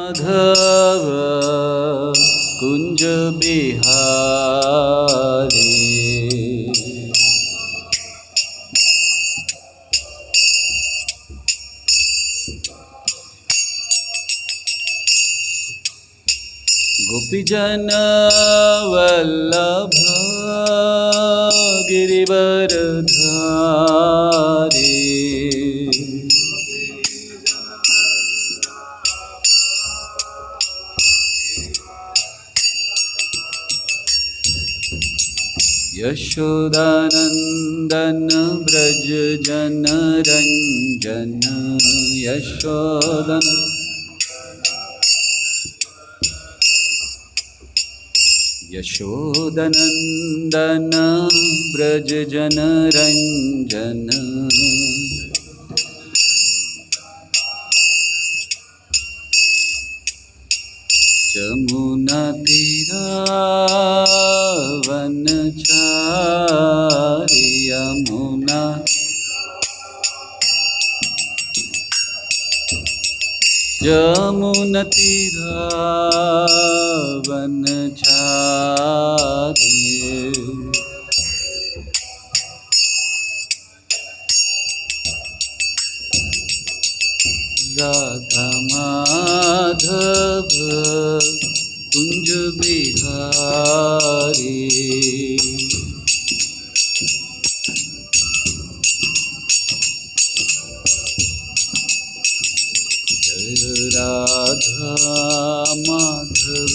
माधव कुंज बिहारी। गोपीजन वल्लभ गिरिवरधारी। यशोदानंदन ब्रज जन रंजन। यशोदानंदन ब्रज जन रंजन। जमुना तीरा वनचारी। यमुना जमुना तीरा वनचारी। राधा माधव कुंज बिहारी। जय राधा माधव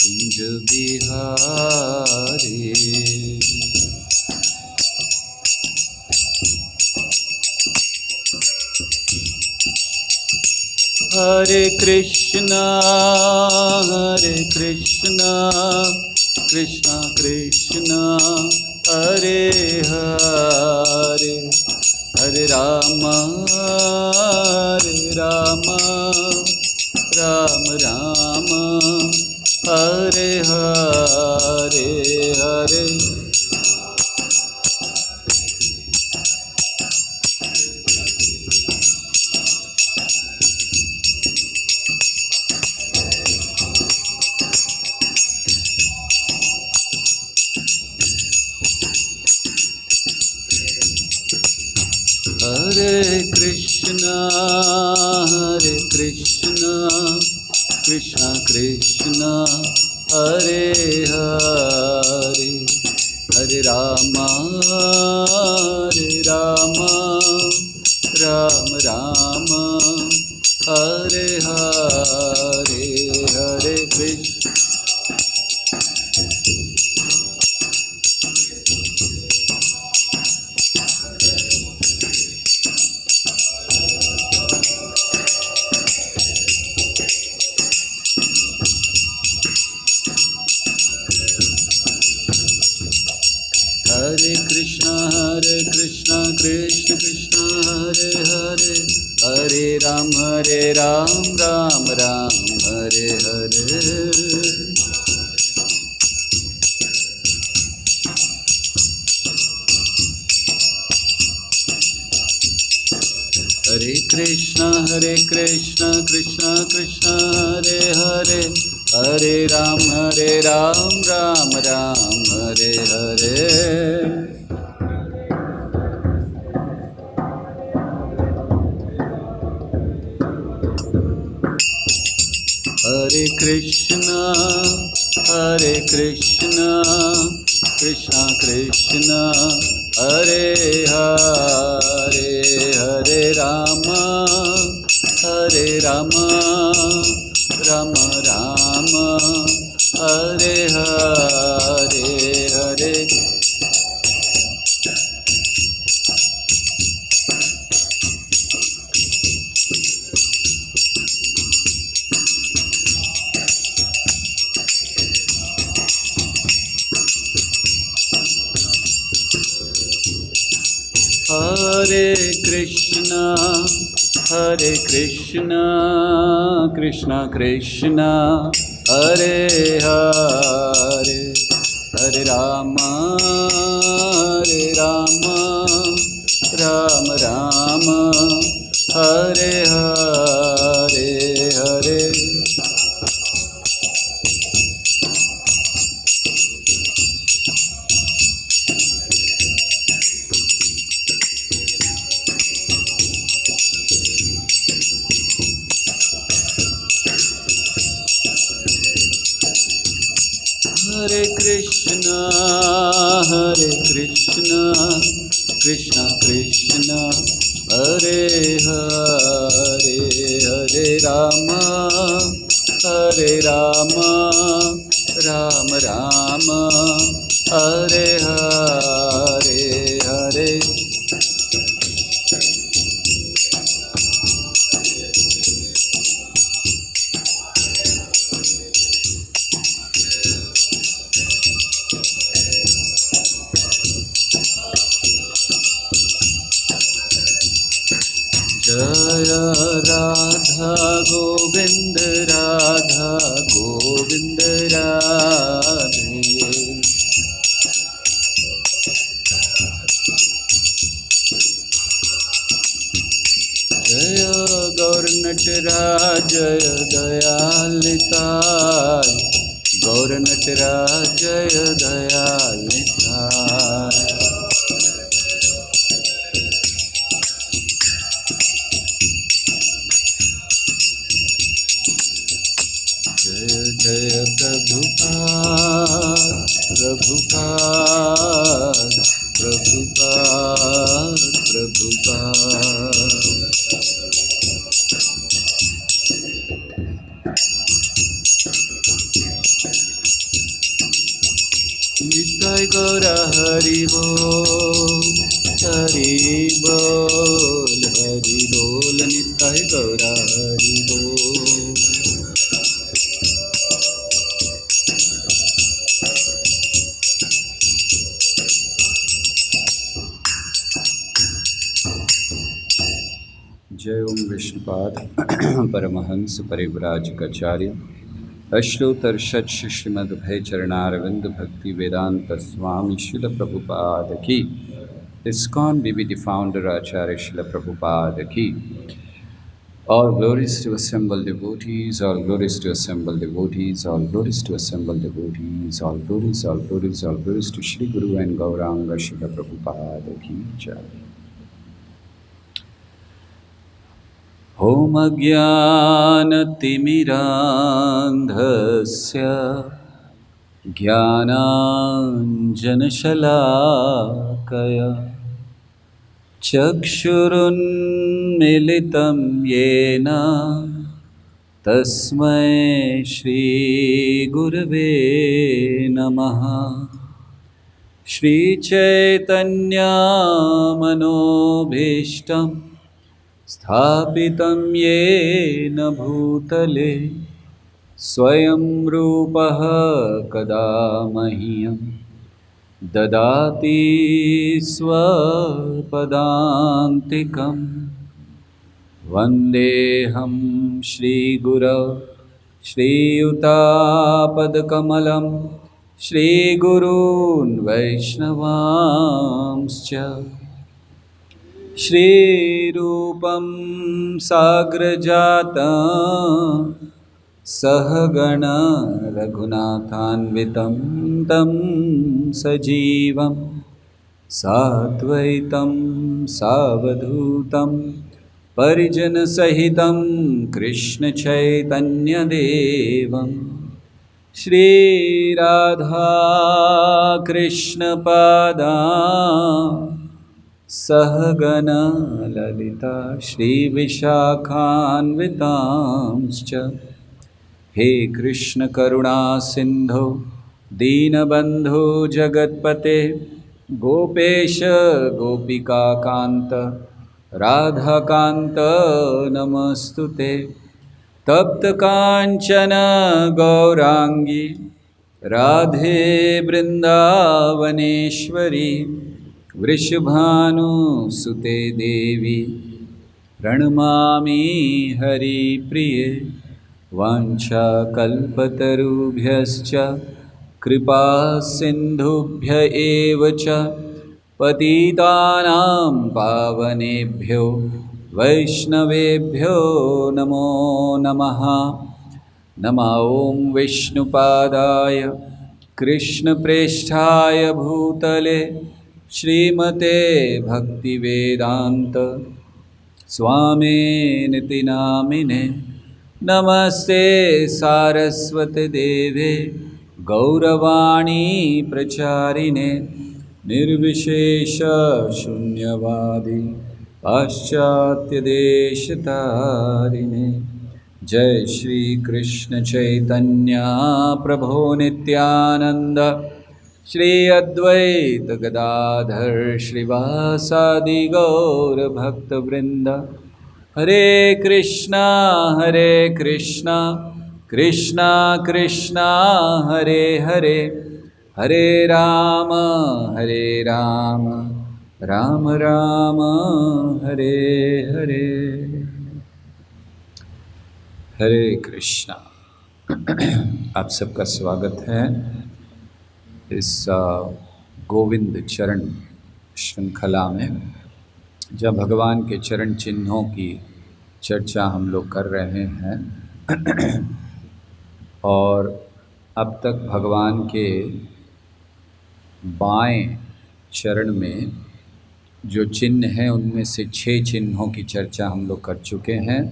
कुंज बिहारी। हरे कृष्णा कृष्णा कृष्णा हरे हरे। हरे राम राम राम हरे हरे हरे। हरे कृष्णा कृष्णा कृष्णा हरे हरे। हरे राम राम राम हरे हरे हरे कृष्ण। हरे कृष्णा कृष्ण कृष्ण हरे हरे। हरे राम राम राम हरे हरे। हरे कृष्णा कृष्ण कृष्ण हरे हरे। हरे राम राम राम हरे हरे। हरे कृष्णा कृष्णा कृष्णा हरे हरे। हरे राम राम राम हरे हरे हरे। हरे कृष्णा कृष्णा कृष्णा हरे हरे। हरे Ram Ram Ram Hare Hare Krishna, Hare Krishna, Krishna Krishna, Hare Hare, Hare Rama, Hare Rama, Rama Rama, Hare Hare, Hare Jaya Radha Govind Radha Govind Radhe Jaya Gaur Nataraj Jaya Dayalitai Gaur Nataraj Jaya Dayalitai Jaya Jaya Prabhupada Prabhupada Prabhupada Prabhupada Nitai Gaura Hari Bol Hari Bol Hari Bol Nitai Gaura Hari Bol जय ओम विष्णुपाद परमहंस परिव्राजकाचार्य अश्लोतर शच्य श्रीमद्भय चरणारविंद भक्ति वेदांत स्वामी शिल प्रभुपाद की ISKCON BBD founder Acharya Srila Prabhupada ki all glories to assemble devotees, all glories to assemble devotees, all glories to assemble devotees, all glories, all glories, all glories to Shri Guru and Gauranga Srila Prabhupada ki jai. Om Ajnanatimirandhasya Jnananjanashalakaya Chakshurunmilitam Yena Tasmai Shri Gurave Namaha Shri Chaitanya Manobhishtam Sthapitam Yena Bhutale Swayam Rupaha Kada Mahyam Dadati Swapadantikam Vandeham Shri Guru Shri Yuta Shri Gurun Vaishnavamscha Shri Rupam Sagrajata Sahagana Raghunathanvitam Tam Sajivam Sadvaitam Savadhutam Parijana Sahitam Krishna Chaitanya Devam Shri Radha Krishna Pada Sahagana Lalita Shri Vishakhanvitamscha He Krishna Karuna Sindhu Deenabandhu Jagatpate Gopesha Gopika Kanta Radha Kanta Namastute Tapta Kanchana Gaurangi Radhe Brindavaneshwari Vrishabhanu Sute Devi Pranamami Hari Priye Vancha Kalpatarubhyascha Kripa Sindhubhya Evacha Patitanam Pavanebhyo Vaishnavebhyo Namo Namaha Nama Om Vishnupadaya Krishna Presthaya Bhutale Shrimate Bhakti Vedanta Swami Niti Namine Namaste Saraswati Deve गौरवाणी प्रचारिणे निर्विशेष शून्यवादी पाश्चात्य देश तारिणे। जय श्री कृष्ण चैतन्य प्रभो नित्यानंद श्री अद्वैत गदाधर श्रीवासादि गौर भक्तवृंद। हरे कृष्णा कृष्णा कृष्णा हरे हरे, हरे राम राम राम हरे हरे। हरे कृष्णा। आप सबका स्वागत है इस गोविंद चरण श्रृंखला में, जब भगवान के चरण चिन्हों की चर्चा हम लोग कर रहे हैं। और अब तक भगवान के बाएं चरण में जो चिन्ह हैं उनमें से 6 चिन्हों की चर्चा हम लोग कर चुके हैं।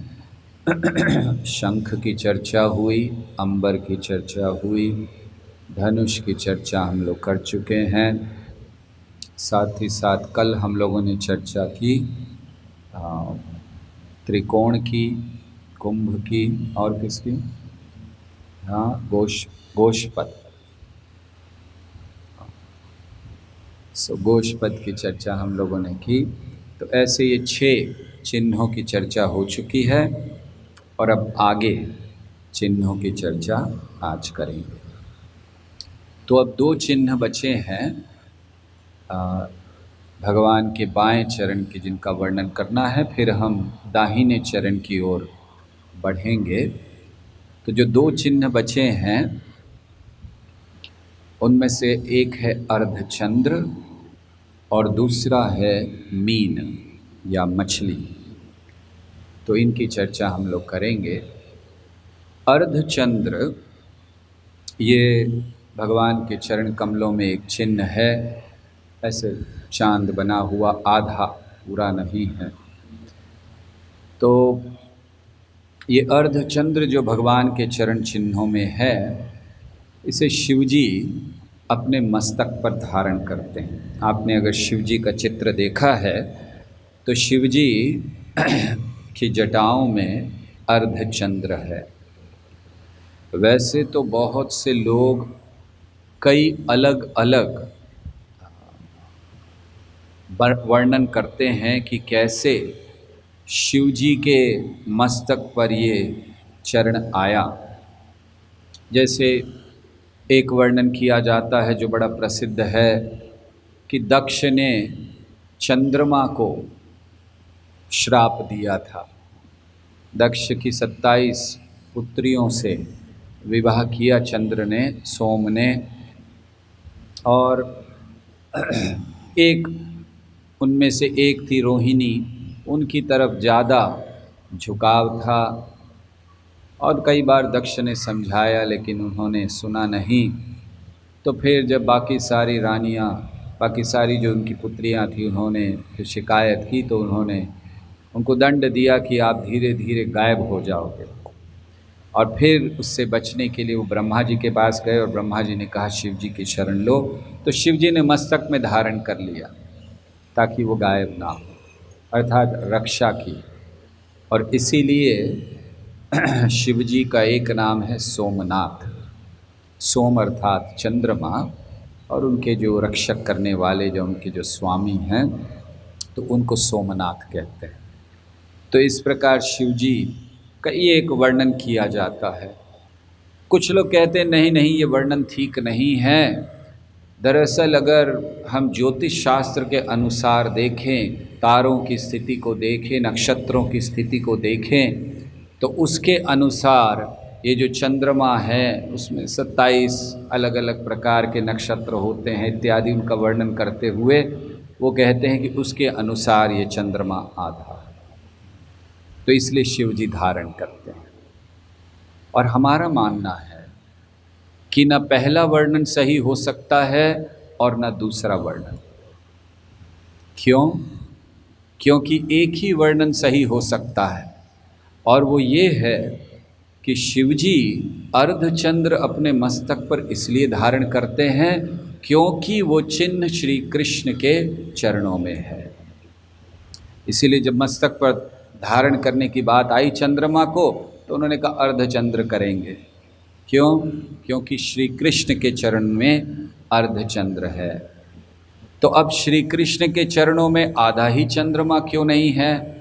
शंख की चर्चा हुई, अंबर की चर्चा हुई, धनुष की चर्चा हम लोग कर चुके हैं। साथ ही साथ कल हम लोगों ने चर्चा की त्रिकोण की, कुंभ की और किसकी, गोशपद। गोशपद की चर्चा हम लोगों ने की। तो ऐसे ये 6 चिन्हों की चर्चा हो चुकी है और अब आगे चिन्हों की चर्चा आज करेंगे। तो अब 2 चिन्ह बचे हैं भगवान के बाएं चरण की, जिनका वर्णन करना है। फिर हम दाहिने चरण की ओर बढ़ेंगे। तो जो 2 चिन्ह बचे हैं उनमें से एक है अर्धचंद्र और दूसरा है मीन या मछली। तो इनकी चर्चा हम लोग करेंगे। अर्धचंद्र ये भगवान के चरण कमलों में एक चिन्ह है। ऐसे चांद बना हुआ, आधा पूरा नहीं है। तो ये अर्धचंद्र जो भगवान के चरण चिन्हों में है, इसे शिवजी अपने मस्तक पर धारण करते हैं। आपने अगर शिवजी का चित्र देखा है तो शिवजी की जटाओं में अर्धचंद्र है। वैसे तो बहुत से लोग कई अलग अलग वर्णन करते हैं कि कैसे शिवजी के मस्तक पर ये चरण आया। जैसे एक वर्णन किया जाता है जो बड़ा प्रसिद्ध है कि दक्ष ने चंद्रमा को श्राप दिया था। दक्ष की 27 पुत्रियों से विवाह किया चंद्र ने, सोम ने, और एक उनमें से एक थी रोहिणी, उनकी तरफ ज़्यादा झुकाव था। और कई बार दक्ष ने समझाया लेकिन उन्होंने सुना नहीं। तो फिर जब बाकी सारी रानियां, बाकी सारी जो उनकी पुत्रियां थी, उन्होंने फिर शिकायत की तो उन्होंने उनको दंड दिया कि आप धीरे धीरे गायब हो जाओगे। और फिर उससे बचने के लिए वो ब्रह्मा जी के पास गए और ब्रह्मा जी ने कहा शिव जी की शरण लो। तो शिव जी ने मस्तक में धारण कर लिया ताकि वो गायब ना हो, अर्थात रक्षा की। और इसीलिए शिव जी का एक नाम है सोमनाथ। सोम अर्थात चंद्रमा, और उनके जो रक्षक करने वाले, जो उनके जो स्वामी हैं, तो उनको सोमनाथ कहते हैं। तो इस प्रकार शिव जी का ये एक वर्णन किया जाता है। कुछ लोग कहते हैं नहीं नहीं, ये वर्णन ठीक नहीं है। दरअसल अगर हम ज्योतिष शास्त्र के अनुसार देखें, तारों की स्थिति को देखें, नक्षत्रों की स्थिति को देखें, तो उसके अनुसार ये जो चंद्रमा है उसमें 27 अलग अलग प्रकार के नक्षत्र होते हैं इत्यादि, उनका वर्णन करते हुए वो कहते हैं कि उसके अनुसार ये चंद्रमा आधा है। तो इसलिए शिव जी धारण करते हैं। और हमारा मानना है कि न पहला वर्णन सही हो सकता है और न दूसरा वर्णन। क्यों? क्योंकि एक ही वर्णन सही हो सकता है, और वो ये है कि शिवजी अर्धचंद्र अपने मस्तक पर इसलिए धारण करते हैं क्योंकि वो चिन्ह श्री कृष्ण के चरणों में है। इसीलिए जब मस्तक पर धारण करने की बात आई चंद्रमा को, तो उन्होंने कहा अर्धचंद्र करेंगे। क्यों? क्योंकि श्री कृष्ण के चरण में अर्धचंद्र है। तो अब श्री कृष्ण के चरणों में आधा ही चंद्रमा क्यों नहीं है?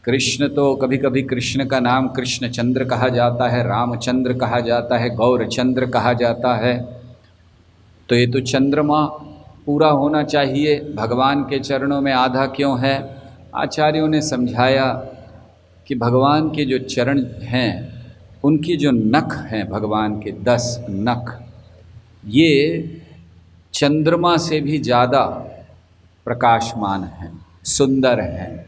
कृष्ण तो कभी कभी कृष्ण का नाम कृष्णचंद्र कहा जाता है, रामचंद्र कहा जाता है, गौरचंद्र कहा जाता है। तो ये तो चंद्रमा पूरा होना चाहिए, भगवान के चरणों में आधा क्यों है? आचार्यों ने समझाया कि भगवान के जो चरण हैं, उनकी जो नख हैं, भगवान के 10 नख, ये चंद्रमा से भी ज़्यादा प्रकाशमान हैं, सुंदर हैं।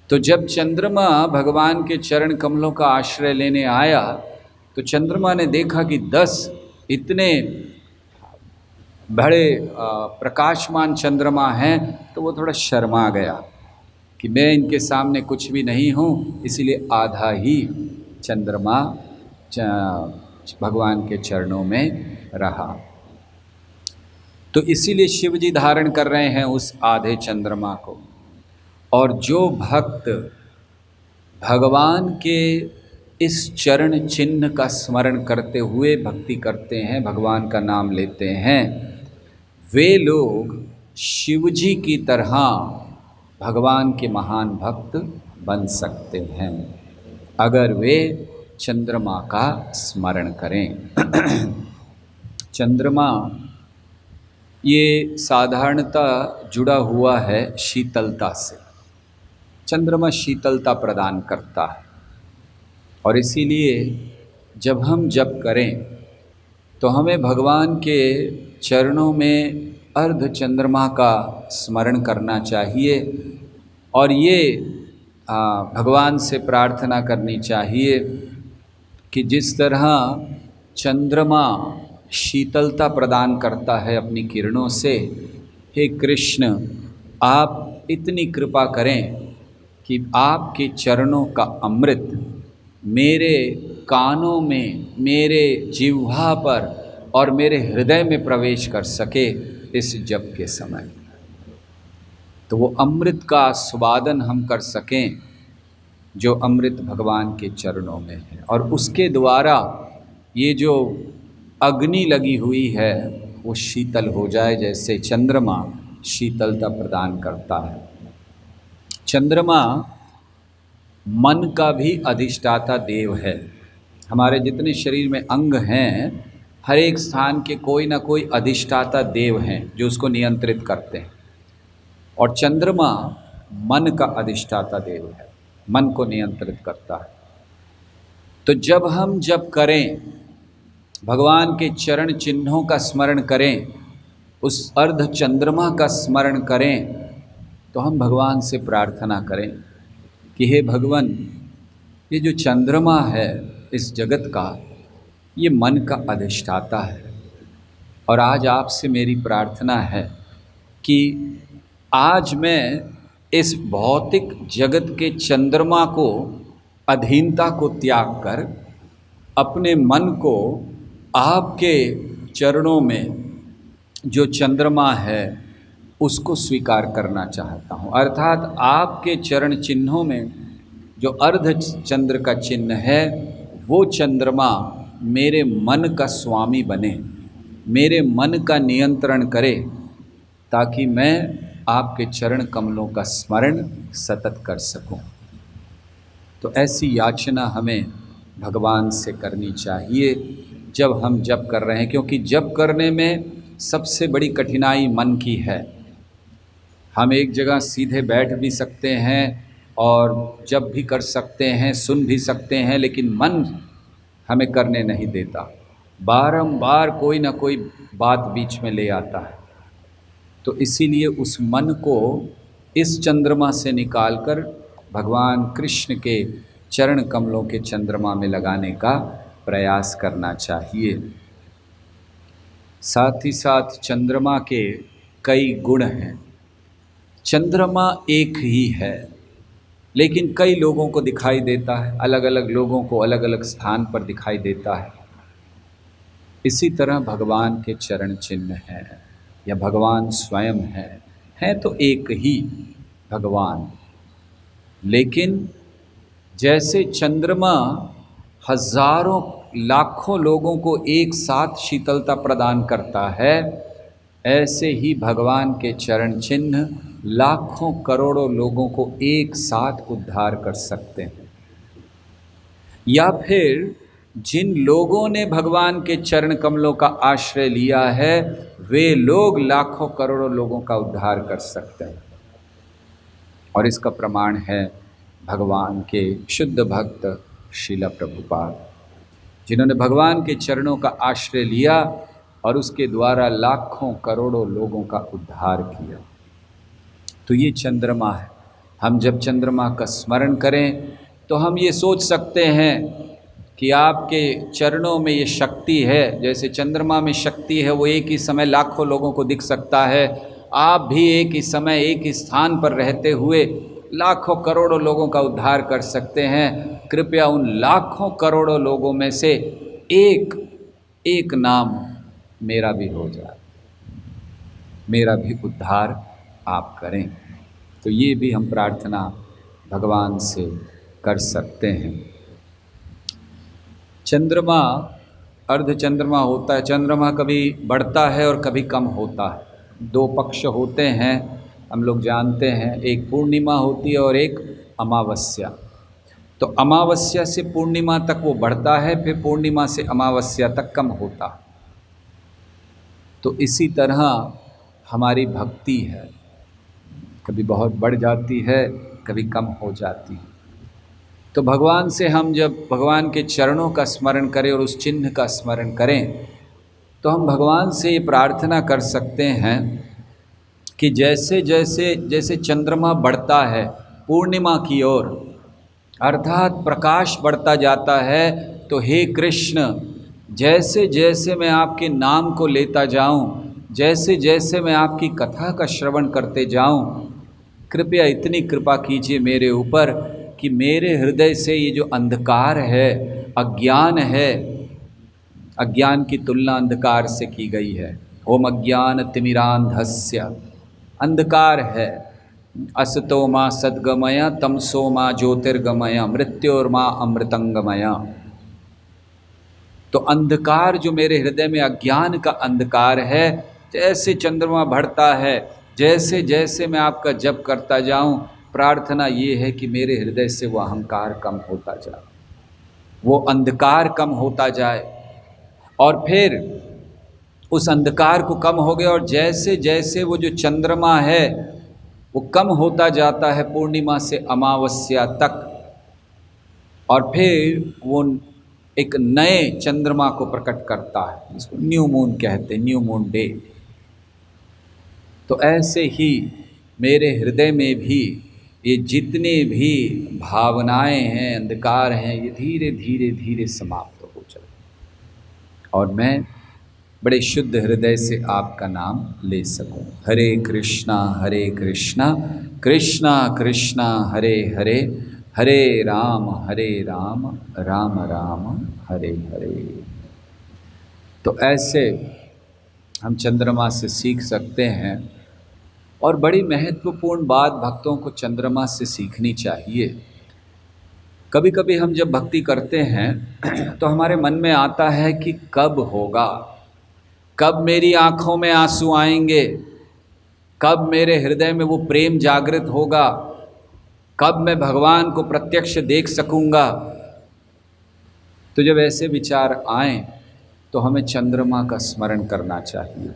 तो जब चंद्रमा भगवान के चरण कमलों का आश्रय लेने आया, तो चंद्रमा ने देखा कि 10 इतने बड़े प्रकाशमान चंद्रमा हैं, तो वो थोड़ा शर्मा गया कि मैं इनके सामने कुछ भी नहीं हूँ, इसीलिए आधा ही चंद्रमा भगवान के चरणों में रहा। तो इसीलिए शिव जी धारण कर रहे हैं उस आधे चंद्रमा को। और जो भक्त भगवान के इस चरण चिन्ह का स्मरण करते हुए भक्ति करते हैं, भगवान का नाम लेते हैं, वे लोग शिव जी की तरह भगवान के महान भक्त बन सकते हैं अगर वे चंद्रमा का स्मरण करें। चंद्रमा ये साधारणतः जुड़ा हुआ है शीतलता से। चंद्रमा शीतलता प्रदान करता है और इसीलिए जब हम जप करें तो हमें भगवान के चरणों में अर्ध चंद्रमा का स्मरण करना चाहिए और ये भगवान से प्रार्थना करनी चाहिए कि जिस तरह चंद्रमा शीतलता प्रदान करता है अपनी किरणों से, हे कृष्ण आप इतनी कृपा करें कि आपके चरणों का अमृत मेरे कानों में, मेरे जिह्वा पर और मेरे हृदय में प्रवेश कर सके इस जप के समय। तो वो अमृत का स्वादन हम कर सकें जो अमृत भगवान के चरणों में है, और उसके द्वारा ये जो अग्नि लगी हुई है वो शीतल हो जाए, जैसे चंद्रमा शीतलता प्रदान करता है। चंद्रमा मन का भी अधिष्ठाता देव है। हमारे जितने शरीर में अंग हैं, हर एक स्थान के कोई ना कोई अधिष्ठाता देव हैं जो उसको नियंत्रित करते हैं, और चंद्रमा मन का अधिष्ठाता देव है, मन को नियंत्रित करता है। तो जब हम जप करें, भगवान के चरण चिन्हों का स्मरण करें, उस अर्ध चंद्रमा का स्मरण करें, तो हम भगवान से प्रार्थना करें कि हे भगवान, ये जो चंद्रमा है इस जगत का, ये मन का अधिष्ठाता है, और आज आपसे मेरी प्रार्थना है कि आज मैं इस भौतिक जगत के चंद्रमा को, अधीनता को त्याग कर अपने मन को आपके चरणों में जो चंद्रमा है उसको स्वीकार करना चाहता हूँ। अर्थात आपके चरण चिन्हों में जो अर्ध चंद्र का चिन्ह है, वो चंद्रमा मेरे मन का स्वामी बने, मेरे मन का नियंत्रण करे, ताकि मैं आपके चरण कमलों का स्मरण सतत कर सकूं। तो ऐसी याचना हमें भगवान से करनी चाहिए जब हम जप कर रहे हैं, क्योंकि जप करने में सबसे बड़ी कठिनाई मन की है। हम एक जगह सीधे बैठ भी सकते हैं और जप भी कर सकते हैं, सुन भी सकते हैं, लेकिन मन हमें करने नहीं देता, बारंबार कोई ना कोई बात बीच में ले आता है। तो इसीलिए उस मन को इस चंद्रमा से निकालकर भगवान कृष्ण के चरण कमलों के चंद्रमा में लगाने का प्रयास करना चाहिए। साथ ही साथ चंद्रमा के कई गुण हैं। चंद्रमा एक ही है, लेकिन कई लोगों को दिखाई देता है, अलग अलग लोगों को अलग अलग स्थान पर दिखाई देता है। इसी तरह भगवान के चरण चिन्ह हैं या भगवान स्वयं हैं तो एक ही भगवान। लेकिन जैसे चंद्रमा हजारों लाखों लोगों को एक साथ शीतलता प्रदान करता है, ऐसे ही भगवान के चरण चिन्ह लाखों करोड़ों लोगों को एक साथ उद्धार कर सकते हैं। या फिर जिन लोगों ने भगवान के चरण कमलों का आश्रय लिया है, वे लोग लाखों करोड़ों लोगों का उद्धार कर सकते हैं। और इसका प्रमाण है भगवान के शुद्ध भक्त श्रील प्रभुपाद, जिन्होंने भगवान के चरणों का आश्रय लिया और उसके द्वारा लाखों करोड़ों लोगों का उद्धार किया। तो ये चंद्रमा है। हम जब चंद्रमा का स्मरण करें तो हम ये सोच सकते हैं कि आपके चरणों में ये शक्ति है। जैसे चंद्रमा में शक्ति है, वो एक ही समय लाखों लोगों को दिख सकता है। आप भी एक ही समय एक ही स्थान पर रहते हुए लाखों करोड़ों लोगों का उद्धार कर सकते हैं। कृपया उन लाखों करोड़ों लोगों में से एक एक नाम मेरा भी हो जाए, मेरा भी उद्धार आप करें। तो ये भी हम प्रार्थना भगवान से कर सकते हैं। चंद्रमा अर्ध चंद्रमा होता है। चंद्रमा कभी बढ़ता है और कभी कम होता है। दो पक्ष होते हैं, हम लोग जानते हैं, एक पूर्णिमा होती है और एक अमावस्या। तो अमावस्या से पूर्णिमा तक वो बढ़ता है, फिर पूर्णिमा से अमावस्या तक कम होता है। तो इसी तरह हमारी भक्ति है, कभी बहुत बढ़ जाती है, कभी कम हो जाती है। तो भगवान से हम जब भगवान के चरणों का स्मरण करें और उस चिन्ह का स्मरण करें, तो हम भगवान से ये प्रार्थना कर सकते हैं कि जैसे जैसे जैसे चंद्रमा बढ़ता है पूर्णिमा की ओर, अर्थात प्रकाश बढ़ता जाता है, तो हे कृष्ण, जैसे जैसे मैं आपके नाम को लेता जाऊं, जैसे जैसे मैं आपकी कथा का श्रवण करते जाऊं, कृपया इतनी कृपा कीजिए मेरे ऊपर कि मेरे हृदय से ये जो अंधकार है, अज्ञान है, अज्ञान की तुलना अंधकार से की गई है। ओम अज्ञान तिमिरांधस्य, अंधकार है। असतो माँ सद्गमय तमसो माँ ज्योतिर्गमय मृत्योर्मा अमृतंगमय। तो अंधकार जो मेरे हृदय में अज्ञान का अंधकार है, जैसे चंद्रमा बढ़ता है, जैसे जैसे मैं आपका जप करता जाऊं, प्रार्थना ये है कि मेरे हृदय से वो अहंकार कम होता जाए, वो अंधकार कम होता जाए। और फिर उस अंधकार को कम हो गया और जैसे जैसे वो जो चंद्रमा है वो कम होता जाता है पूर्णिमा से अमावस्या तक, और फिर वो एक नए चंद्रमा को प्रकट करता है, जिसको न्यू मून कहते हैं, न्यू मून डे। तो ऐसे ही मेरे हृदय में भी ये जितने भी भावनाएं हैं, अंधकार हैं, ये धीरे धीरे धीरे समाप्त हो जाए और मैं बड़े शुद्ध हृदय से आपका नाम ले सकूं। हरे कृष्णा कृष्णा कृष्णा हरे हरे, हरे राम राम राम हरे हरे। तो ऐसे हम चंद्रमा से सीख सकते हैं। और बड़ी महत्वपूर्ण बात भक्तों को चंद्रमा से सीखनी चाहिए। कभी कभी हम जब भक्ति करते हैं तो हमारे मन में आता है कि कब होगा, कब मेरी आँखों में आंसू आएंगे, कब मेरे हृदय में वो प्रेम जागृत होगा, कब मैं भगवान को प्रत्यक्ष देख सकूंगा। तो जब ऐसे विचार आएं तो हमें चंद्रमा का स्मरण करना चाहिए,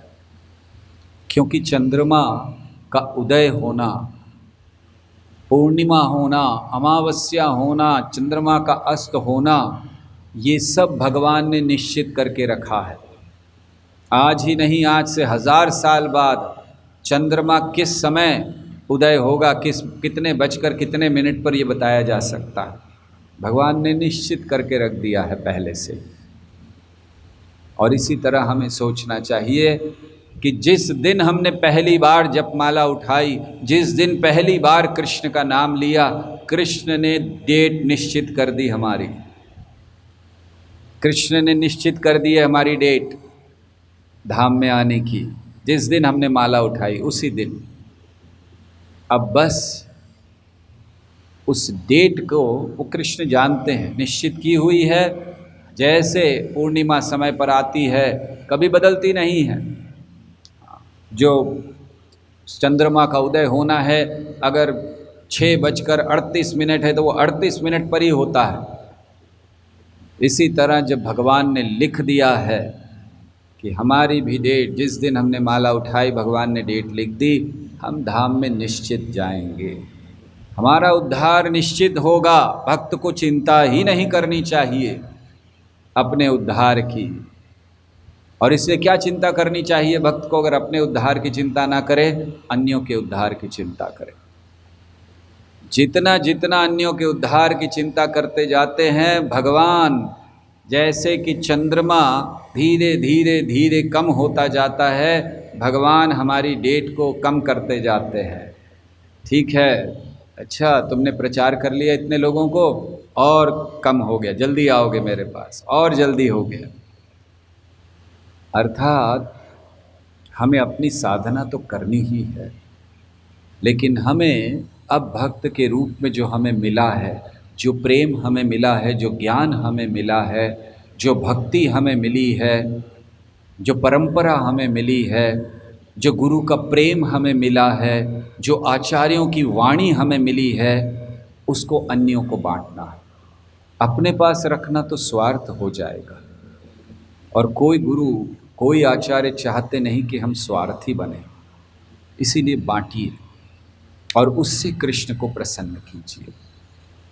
क्योंकि चंद्रमा का उदय होना, पूर्णिमा होना, अमावस्या होना, चंद्रमा का अस्त होना, ये सब भगवान ने निश्चित करके रखा है। आज ही नहीं, आज से 1000 साल बाद चंद्रमा किस समय उदय होगा, कितने बजकर कितने मिनट पर, यह बताया जा सकता है। भगवान ने निश्चित करके रख दिया है पहले से। और इसी तरह हमें सोचना चाहिए कि जिस दिन हमने पहली बार जपमाला उठाई, जिस दिन पहली बार कृष्ण का नाम लिया, कृष्ण ने डेट निश्चित कर दी हमारी, कृष्ण ने निश्चित कर दी है हमारी डेट धाम में आने की। जिस दिन हमने माला उठाई उसी दिन, अब बस उस डेट को वो कृष्ण जानते हैं, निश्चित की हुई है। जैसे पूर्णिमा समय पर आती है, कभी बदलती नहीं है। जो चंद्रमा का उदय होना है, अगर 6:38 है तो वो 38 मिनट पर ही होता है। इसी तरह जब भगवान ने लिख दिया है कि हमारी भी डेट, जिस दिन हमने माला उठाई भगवान ने डेट लिख दी, हम धाम में निश्चित जाएंगे, हमारा उद्धार निश्चित होगा। भक्त को चिंता ही नहीं करनी चाहिए अपने उद्धार की। और इसलिए क्या चिंता करनी चाहिए भक्त को? अगर अपने उद्धार की चिंता ना करे, अन्यों के उद्धार की चिंता करे। जितना जितना अन्यों के उद्धार की चिंता करते जाते हैं, भगवान जैसे कि चंद्रमा धीरे धीरे धीरे कम होता जाता है, भगवान हमारी डेट को कम करते जाते हैं। ठीक है, अच्छा तुमने प्रचार कर लिया इतने लोगों को, और कम हो गया, जल्दी आओगे मेरे पास, और जल्दी हो गया। अर्थात हमें अपनी साधना तो करनी ही है, लेकिन हमें अब भक्त के रूप में जो हमें मिला है, जो प्रेम हमें मिला है, जो ज्ञान हमें मिला है, जो भक्ति हमें मिली है, जो परंपरा हमें मिली है, जो गुरु का प्रेम हमें मिला है, जो आचार्यों की वाणी हमें मिली है, उसको अन्यों को बांटना है। अपने पास रखना तो स्वार्थ हो जाएगा। और कोई गुरु, कोई आचार्य चाहते नहीं कि हम स्वार्थी बने, इसीलिए बांटिए और उससे कृष्ण को प्रसन्न कीजिए।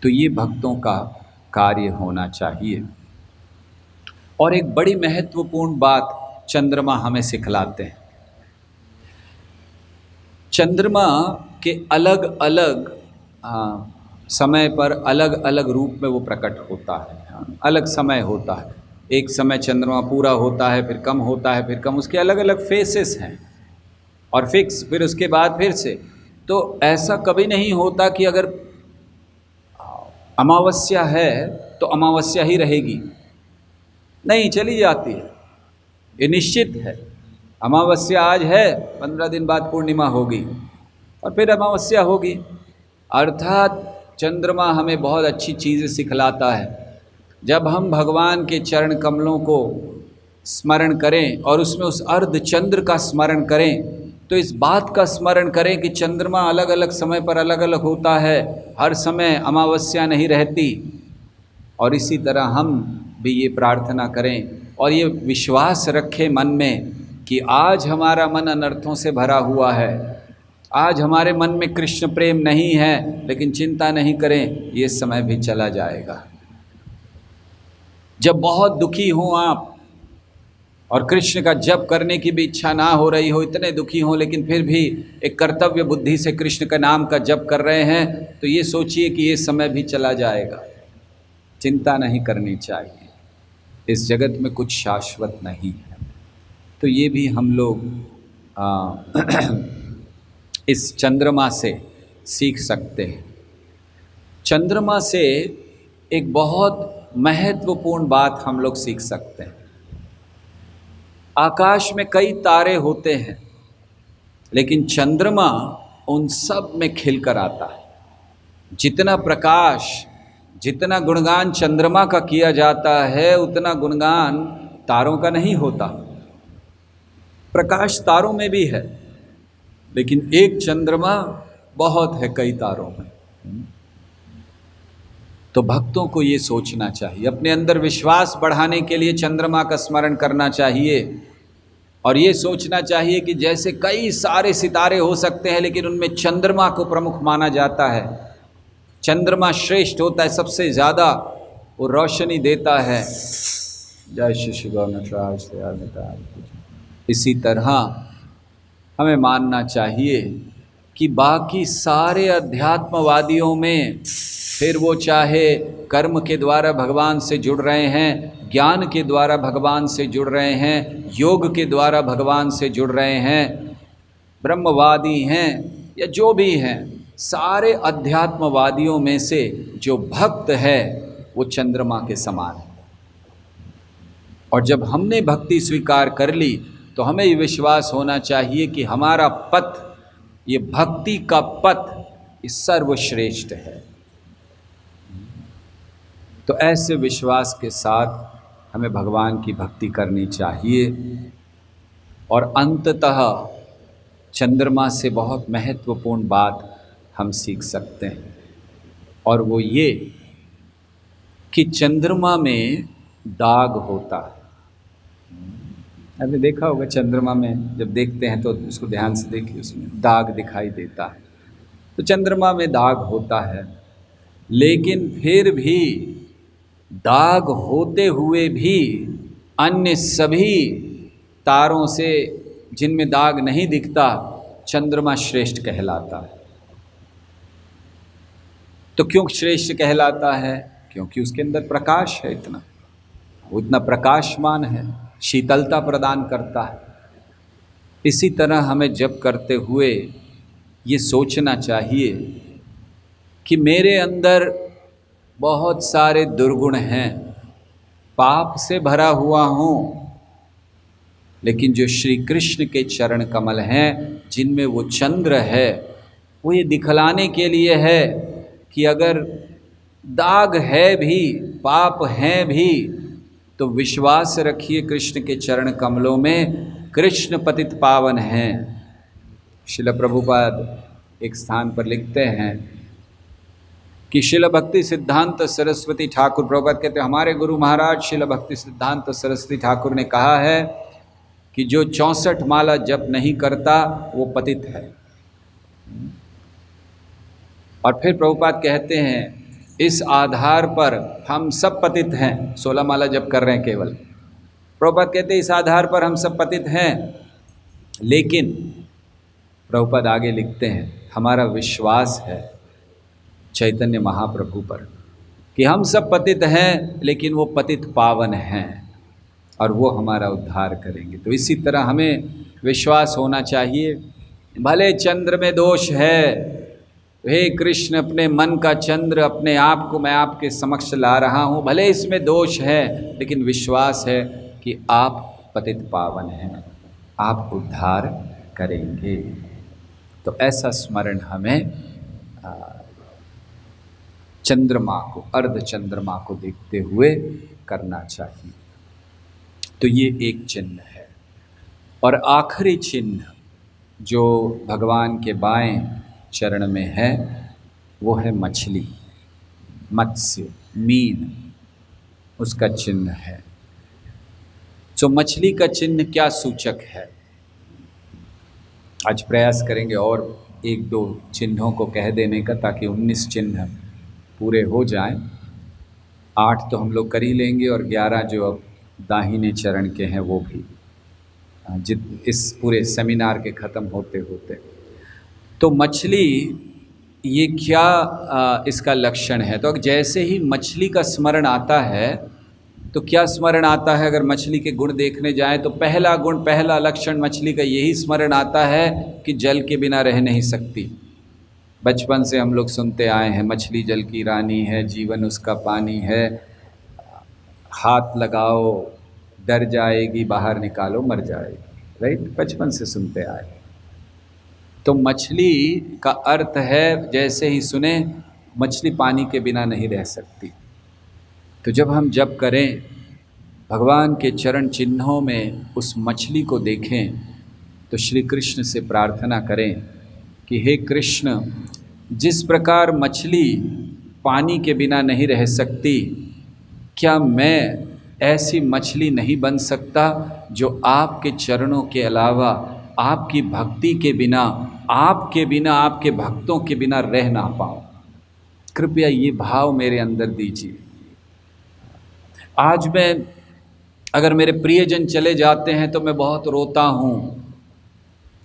तो ये भक्तों का कार्य होना चाहिए। और एक बड़ी महत्वपूर्ण बात चंद्रमा हमें सिखलाते हैं। चंद्रमा के अलग अलग समय पर अलग अलग रूप में वो प्रकट होता है, अलग समय होता है। एक समय चंद्रमा पूरा होता है, फिर कम होता है, फिर कम, उसके अलग अलग फेसेस हैं और फिक्स, फिर उसके बाद फिर से। तो ऐसा कभी नहीं होता कि अगर अमावस्या है तो अमावस्या ही रहेगी, नहीं, चली जाती है, ये निश्चित है। अमावस्या आज है, 15 दिन बाद पूर्णिमा होगी और फिर अमावस्या होगी। अर्थात चंद्रमा हमें बहुत अच्छी चीज़ें सिखलाता है। जब हम भगवान के चरण कमलों को स्मरण करें और उसमें उस अर्ध चंद्र का स्मरण करें, तो इस बात का स्मरण करें कि चंद्रमा अलग अलग समय पर अलग अलग होता है, हर समय अमावस्या नहीं रहती। और इसी तरह हम भी ये प्रार्थना करें और ये विश्वास रखें मन में कि आज हमारा मन अनर्थों से भरा हुआ है, आज हमारे मन में कृष्ण प्रेम नहीं है, लेकिन चिंता नहीं करें, ये समय भी चला जाएगा। जब बहुत दुखी हो आप और कृष्ण का जप करने की भी इच्छा ना हो रही हो, इतने दुखी हो, लेकिन फिर भी एक कर्तव्य बुद्धि से कृष्ण का नाम का जप कर रहे हैं, तो ये सोचिए कि ये समय भी चला जाएगा। चिंता नहीं करनी चाहिए, इस जगत में कुछ शाश्वत नहीं है। तो ये भी हम लोग इस चंद्रमा से सीख सकते हैं। चंद्रमा से एक बहुत महत्वपूर्ण बात हम लोग सीख सकते हैं। आकाश में कई तारे होते हैं, लेकिन चंद्रमा उन सब में खिलकर आता है। जितना प्रकाश, जितना गुणगान चंद्रमा का किया जाता है, उतना गुणगान तारों का नहीं होता। प्रकाश तारों में भी है, लेकिन एक चंद्रमा बहुत है कई तारों में। तो भक्तों को ये सोचना चाहिए, अपने अंदर विश्वास बढ़ाने के लिए चंद्रमा का स्मरण करना चाहिए और ये सोचना चाहिए कि जैसे कई सारे सितारे हो सकते हैं, लेकिन उनमें चंद्रमा को प्रमुख माना जाता है। चंद्रमा श्रेष्ठ होता है, सबसे ज़्यादा वो रोशनी देता है। जय श्री शिव नटराज। इसी तरह हमें मानना चाहिए कि बाकी सारे अध्यात्मवादियों में, फिर वो चाहे कर्म के द्वारा भगवान से जुड़ रहे हैं, ज्ञान के द्वारा भगवान से जुड़ रहे हैं, योग के द्वारा भगवान से जुड़ रहे हैं, ब्रह्मवादी हैं या जो भी हैं, सारे अध्यात्मवादियों में से जो भक्त है वो चंद्रमा के समान है। और जब हमने भक्ति स्वीकार कर ली तो हमें ये विश्वास होना चाहिए कि हमारा पथ, ये भक्ति का पथ, ये सर्वश्रेष्ठ है। तो ऐसे विश्वास के साथ हमें भगवान की भक्ति करनी चाहिए। और अंततः चंद्रमा से बहुत महत्वपूर्ण बात हम सीख सकते हैं, और वो ये कि चंद्रमा में दाग होता है। आपने देखा होगा चंद्रमा में जब देखते हैं तो उसको ध्यान से देखिए, उसमें दाग दिखाई देता है। तो चंद्रमा में दाग होता है, लेकिन फिर भी दाग होते हुए भी अन्य सभी तारों से जिनमें दाग नहीं दिखता, चंद्रमा श्रेष्ठ कहलाता है। तो क्यों श्रेष्ठ कहलाता है? क्योंकि उसके अंदर प्रकाश है, वो इतना प्रकाशमान है, शीतलता प्रदान करता है। इसी तरह हमें जप करते हुए ये सोचना चाहिए कि मेरे अंदर बहुत सारे दुर्गुण हैं, पाप से भरा हुआ हूँ, लेकिन जो श्री कृष्ण के चरण कमल हैं जिनमें वो चंद्र है, वो ये दिखलाने के लिए है कि अगर दाग है भी, पाप हैं भी, तो विश्वास रखिए कृष्ण के चरण कमलों में, कृष्ण पतित पावन हैं। श्रील प्रभुपाद एक स्थान पर लिखते हैं कि श्रील भक्ति सिद्धांत सरस्वती ठाकुर, प्रभुपाद कहते हैं हमारे गुरु महाराज श्रील भक्ति सिद्धांत सरस्वती ठाकुर ने कहा है कि जो 64 माला जप नहीं करता वो पतित है। और फिर प्रभुपाद कहते हैं इस आधार पर हम सब पतित हैं, 16 माला जप कर रहे हैं केवल। प्रभुपाद कहते हैं इस आधार पर हम सब पतित हैं, लेकिन प्रभुपाद आगे लिखते हैं हमारा विश्वास है चैतन्य महाप्रभु पर कि हम सब पतित हैं, लेकिन वो पतित पावन हैं और वो हमारा उद्धार करेंगे। तो इसी तरह हमें विश्वास होना चाहिए, भले चंद्र में दोष है, हे कृष्ण अपने मन का चंद्र अपने आप को मैं आपके समक्ष ला रहा हूँ, भले इसमें दोष है, लेकिन विश्वास है कि आप पतित पावन हैं, आप उद्धार करेंगे। तो ऐसा स्मरण हमें चंद्रमा को, अर्ध चंद्रमा को देखते हुए करना चाहिए। तो ये एक चिन्ह है। और आखिरी चिन्ह जो भगवान के बाएं चरण में है वो है मछली, मत्स्य, मीन, उसका चिन्ह है। तो मछली का चिन्ह क्या सूचक है? आज प्रयास करेंगे और 1-2 चिन्हों को कह देने का, ताकि 19 चिन्ह पूरे हो जाएं। 8 तो हम लोग कर ही लेंगे और 11 जो अब दाहिने चरण के हैं वो भी, इस पूरे सेमिनार के ख़त्म होते होते। तो मछली ये क्या इसका लक्षण है? तो जैसे ही मछली का स्मरण आता है तो क्या स्मरण आता है? अगर मछली के गुण देखने जाएं तो पहला गुण, पहला लक्षण मछली का यही स्मरण आता है कि जल के बिना रह नहीं सकती। बचपन से हम लोग सुनते आए हैं मछली जल की रानी है, जीवन उसका पानी है, हाथ लगाओ डर जाएगी, बाहर निकालो मर जाएगी। राइट, बचपन से सुनते आए। तो मछली का अर्थ है, जैसे ही सुने मछली पानी के बिना नहीं रह सकती। तो जब हम जप करें, भगवान के चरण चिन्हों में उस मछली को देखें, तो श्री कृष्ण से प्रार्थना करें कि हे कृष्ण, जिस प्रकार मछली पानी के बिना नहीं रह सकती, क्या मैं ऐसी मछली नहीं बन सकता जो आपके चरणों के अलावा, आपकी भक्ति के बिना, आपके भक्तों के बिना रह ना पाऊँ। कृपया ये भाव मेरे अंदर दीजिए। आज मैं, अगर मेरे प्रियजन चले जाते हैं तो मैं बहुत रोता हूँ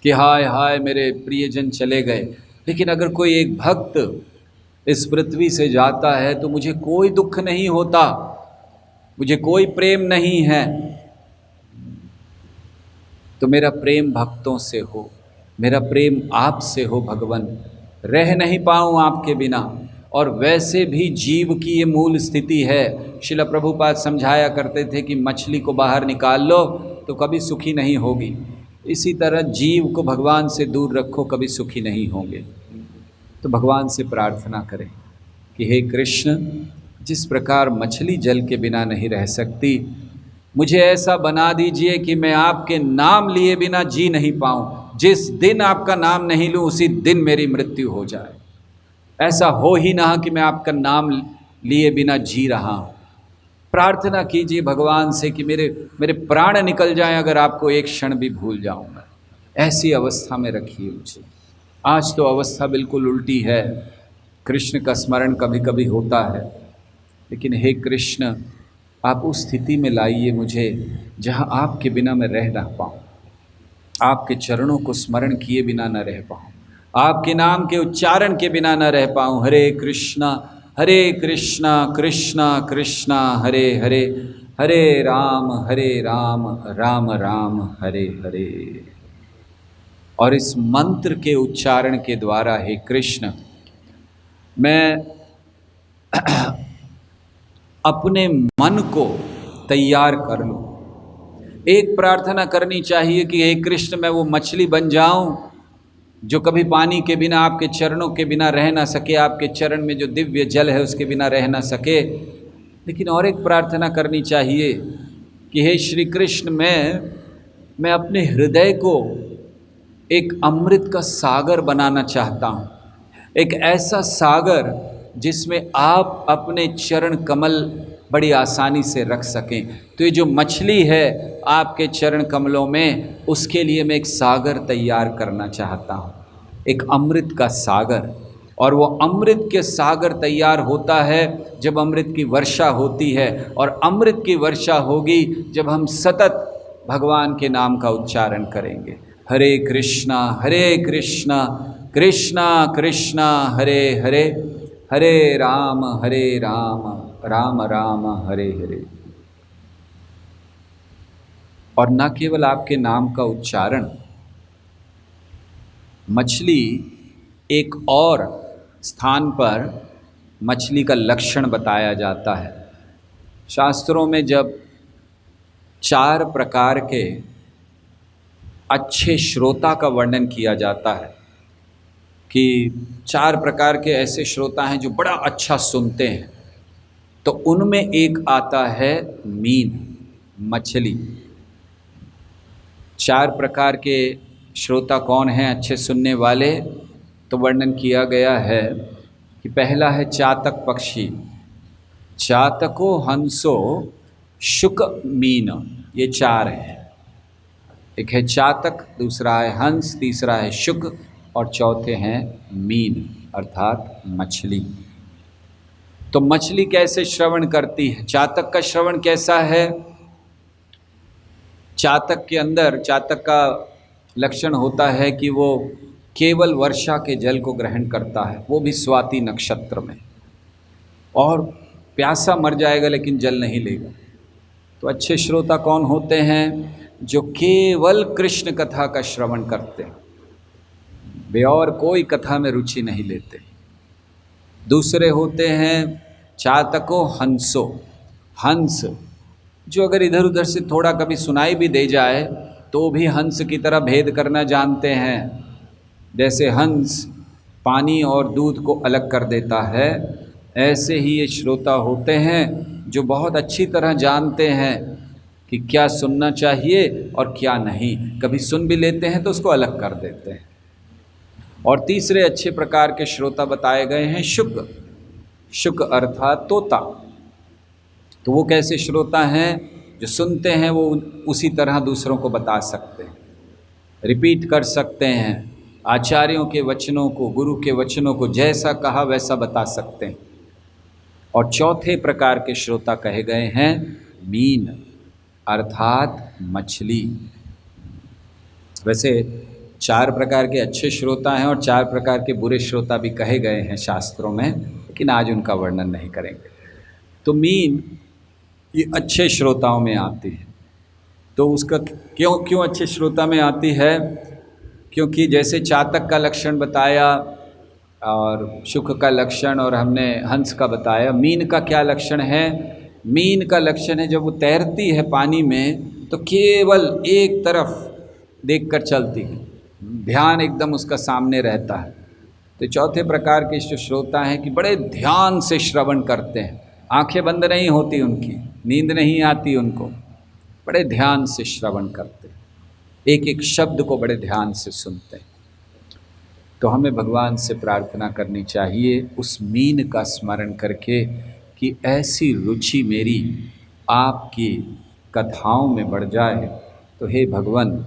कि हाय हाय मेरे प्रियजन चले गए, लेकिन अगर कोई एक भक्त इस पृथ्वी से जाता है तो मुझे कोई दुख नहीं होता, मुझे कोई प्रेम नहीं है। तो मेरा प्रेम भक्तों से हो, मेरा प्रेम आपसे हो भगवान, रह नहीं पाऊँ आपके बिना। और वैसे भी जीव की ये मूल स्थिति है। श्रील प्रभुपाद समझाया करते थे कि मछली को बाहर निकाल लो तो कभी सुखी नहीं होगी, इसी तरह जीव को भगवान से दूर रखो, कभी सुखी नहीं होंगे। तो भगवान से प्रार्थना करें कि हे कृष्ण, जिस प्रकार मछली जल के बिना नहीं रह सकती, मुझे ऐसा बना दीजिए कि मैं आपके नाम लिए बिना जी नहीं पाऊँ। जिस दिन आपका नाम नहीं लूँ उसी दिन मेरी मृत्यु हो जाए। ऐसा हो ही ना कि मैं आपका नाम लिए बिना जी रहा हूँ। प्रार्थना कीजिए भगवान से कि मेरे प्राण निकल जाएं अगर आपको एक क्षण भी भूल जाऊँ मैं। ऐसी अवस्था में रखिए मुझे। आज तो अवस्था बिल्कुल उल्टी है। कृष्ण का स्मरण कभी कभी होता है, लेकिन हे कृष्ण, आप उस स्थिति में लाइए मुझे जहाँ आपके बिना मैं रह ना पाऊँ, आपके चरणों को स्मरण किए बिना न रह पाऊँ, आपके नाम के उच्चारण के बिना न रह पाऊँ। हरे कृष्णा कृष्णा कृष्णा हरे हरे, हरे राम राम राम हरे हरे। और इस मंत्र के उच्चारण के द्वारा हे कृष्ण, मैं अपने मन को तैयार कर लूँ। एक प्रार्थना करनी चाहिए कि हे कृष्ण, मैं वो मछली बन जाऊं जो कभी पानी के बिना, आपके चरणों के बिना रह ना सके, आपके चरण में जो दिव्य जल है उसके बिना रह ना सके। लेकिन और एक प्रार्थना करनी चाहिए कि हे श्री कृष्ण, मैं अपने हृदय को एक अमृत का सागर बनाना चाहता हूँ। एक ऐसा सागर जिसमें आप अपने चरण कमल बड़ी आसानी से रख सकें। तो ये जो मछली है आपके चरण कमलों में, उसके लिए मैं एक सागर तैयार करना चाहता हूँ, एक अमृत का सागर। और वो अमृत के सागर तैयार होता है जब अमृत की वर्षा होती है, और अमृत की वर्षा होगी जब हम सतत भगवान के नाम का उच्चारण करेंगे। हरे कृष्णा कृष्णा कृष्णा हरे हरे, हरे राम राम राम हरे हरे। और न केवल आपके नाम का उच्चारण, मछली एक और स्थान पर मछली का लक्षण बताया जाता है। शास्त्रों में जब 4 प्रकार के अच्छे श्रोता का वर्णन किया जाता है कि 4 प्रकार के ऐसे श्रोता हैं जो बड़ा अच्छा सुनते हैं, तो उनमें एक आता है मीन, मछली। 4 प्रकार के श्रोता कौन हैं अच्छे सुनने वाले? तो वर्णन किया गया है कि पहला है चातक पक्षी, चातको हंसो शुक मीन। ये 4 हैं। एक है चातक, दूसरा है हंस, तीसरा है शुक और चौथे हैं मीन अर्थात मछली। तो मछली कैसे श्रवण करती है? चातक का श्रवण कैसा है? चातक के अंदर, चातक का लक्षण होता है कि वो केवल वर्षा के जल को ग्रहण करता है, वो भी स्वाति नक्षत्र में, और प्यासा मर जाएगा लेकिन जल नहीं लेगा। तो अच्छे श्रोता कौन होते हैं? जो केवल कृष्ण कथा का श्रवण करते हैं, वे और कोई कथा में रुचि नहीं लेते। दूसरे होते हैं चातको हंसो, हंस जो अगर इधर उधर से थोड़ा कभी सुनाई भी दे जाए तो भी हंस की तरह भेद करना जानते हैं। जैसे हंस पानी और दूध को अलग कर देता है, ऐसे ही ये श्रोता होते हैं जो बहुत अच्छी तरह जानते हैं कि क्या सुनना चाहिए और क्या नहीं। कभी सुन भी लेते हैं तो उसको अलग कर देते हैं। और तीसरे अच्छे प्रकार के श्रोता बताए गए हैं शुक, शुक अर्थात तोता। तो वो कैसे श्रोता हैं? जो सुनते हैं वो उसी तरह दूसरों को बता सकते हैं, रिपीट कर सकते हैं, आचार्यों के वचनों को, गुरु के वचनों को जैसा कहा वैसा बता सकते हैं। और चौथे प्रकार के श्रोता कहे गए हैं मीन अर्थात मछली। वैसे 4 प्रकार के अच्छे श्रोता हैं और 4 प्रकार के बुरे श्रोता भी कहे गए हैं शास्त्रों में, लेकिन आज उनका वर्णन नहीं करेंगे। तो मीन ये अच्छे श्रोताओं में आती है। तो उसका क्यों अच्छे श्रोता में आती है? क्योंकि जैसे चातक का लक्षण बताया और शुक का लक्षण और हमने हंस का बताया। मीन का क्या लक्षण है? मीन का लक्षण है जब वो तैरती है पानी में तो केवल एक तरफ देखकर चलती है, ध्यान एकदम उसका सामने रहता है। तो चौथे प्रकार के जो श्रोता हैं कि बड़े ध्यान से श्रवण करते हैं, आंखें बंद नहीं होती उनकी, नींद नहीं आती उनको, बड़े ध्यान से श्रवण करते हैं, एक एक शब्द को बड़े ध्यान से सुनते हैं। तो हमें भगवान से प्रार्थना करनी चाहिए उस मीन का स्मरण करके कि ऐसी रुचि मेरी आपकी कथाओं में बढ़ जाए तो हे भगवान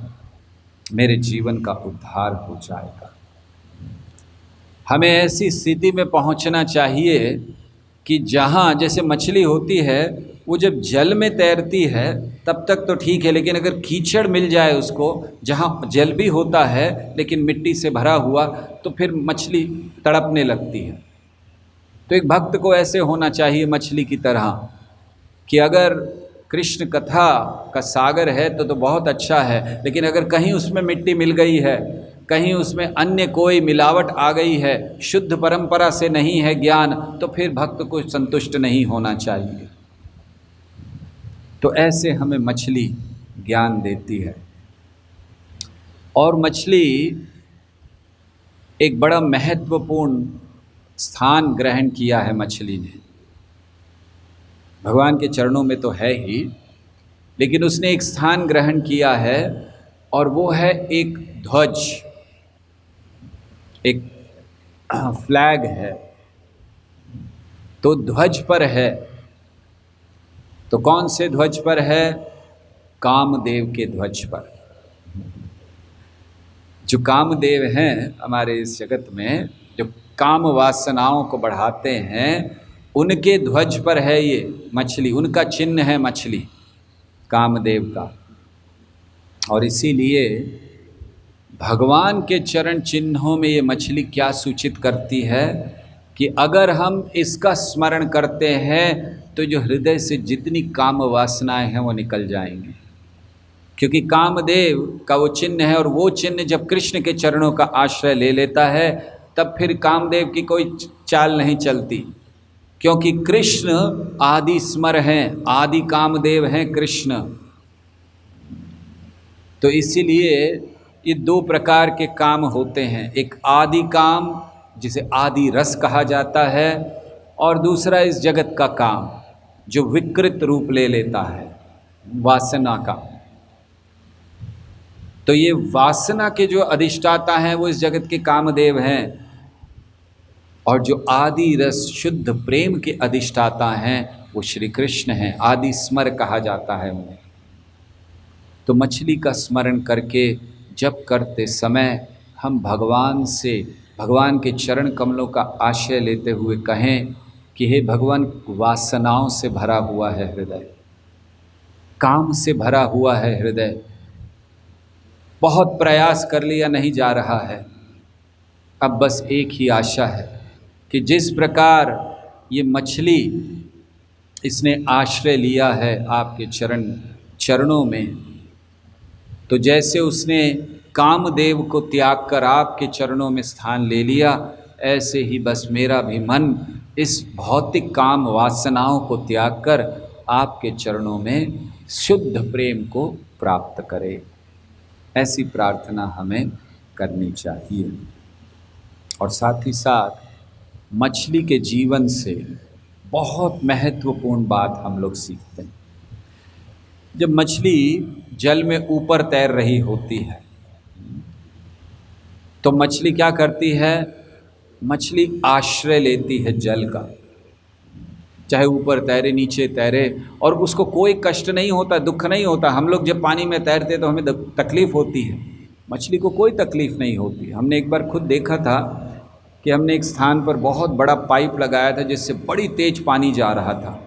मेरे जीवन का उद्धार हो जाएगा। हमें ऐसी स्थिति में पहुंचना चाहिए कि जहाँ जैसे मछली होती है वो जब जल में तैरती है तब तक तो ठीक है, लेकिन अगर कीचड़ मिल जाए उसको, जहाँ जल भी होता है लेकिन मिट्टी से भरा हुआ, तो फिर मछली तड़पने लगती है। तो एक भक्त को ऐसे होना चाहिए मछली की तरह कि अगर कृष्ण कथा का सागर है तो बहुत अच्छा है, लेकिन अगर कहीं उसमें मिट्टी मिल गई है, कहीं उसमें अन्य कोई मिलावट आ गई है, शुद्ध परंपरा से नहीं है ज्ञान, तो फिर भक्त को संतुष्ट नहीं होना चाहिए। तो ऐसे हमें मछली ज्ञान देती है। और मछली एक बड़ा महत्वपूर्ण स्थान ग्रहण किया है मछली ने, भगवान के चरणों में तो है ही, लेकिन उसने एक स्थान ग्रहण किया है और वो है एक ध्वज, एक फ्लैग है। तो ध्वज पर है, तो कौन से ध्वज पर है? कामदेव के ध्वज पर। जो कामदेव हैं हमारे इस जगत में, जो काम वासनाओं को बढ़ाते हैं, उनके ध्वज पर है ये मछली, उनका चिन्ह है मछली, कामदेव का। और इसीलिए भगवान के चरण चिन्हों में ये मछली क्या सूचित करती है कि अगर हम इसका स्मरण करते हैं तो जो हृदय से जितनी काम वासनाएं हैं वो निकल जाएंगी, क्योंकि कामदेव का वो चिन्ह है। और वो चिन्ह जब कृष्ण के चरणों का आश्रय ले लेता है तब फिर कामदेव की कोई चाल नहीं चलती, क्योंकि कृष्ण आदि स्मर हैं, आदि कामदेव हैं कृष्ण। तो इसीलिए ये दो प्रकार के काम होते हैं, एक आदि काम जिसे आदि रस कहा जाता है, और दूसरा इस जगत का काम जो विकृत रूप ले लेता है, वासना का। तो ये वासना के जो अधिष्ठाता हैं वो इस जगत के कामदेव हैं, और जो आदि रस शुद्ध प्रेम के अधिष्ठाता हैं वो श्री कृष्ण हैं, आदि स्मर कहा जाता है उन्हें। तो मछली का स्मरण करके जप करते समय हम भगवान से, भगवान के चरण कमलों का आश्रय लेते हुए कहें कि हे भगवान, वासनाओं से भरा हुआ है हृदय, काम से भरा हुआ है हृदय, बहुत प्रयास कर लिया नहीं जा रहा है, अब बस एक ही आशा है कि जिस प्रकार ये मछली इसने आश्रय लिया है आपके चरणों में, तो जैसे उसने कामदेव को त्याग कर आपके चरणों में स्थान ले लिया, ऐसे ही बस मेरा भी मन इस भौतिक काम वासनाओं को त्याग कर आपके चरणों में शुद्ध प्रेम को प्राप्त करे। ऐसी प्रार्थना हमें करनी चाहिए। और साथ ही साथ मछली के जीवन से बहुत महत्वपूर्ण बात हम लोग सीखते हैं। जब मछली जल में ऊपर तैर रही होती है तो मछली क्या करती है? मछली आश्रय लेती है जल का, चाहे ऊपर तैरे नीचे तैरे, और उसको कोई कष्ट नहीं होता, दुख नहीं होता। हम लोग जब पानी में तैरते तो हमें तकलीफ़ होती है, मछली को कोई तकलीफ़ नहीं होती। हमने एक बार खुद देखा था कि हमने एक स्थान पर बहुत बड़ा पाइप लगाया था जिससे बड़ी तेज़ पानी जा रहा था,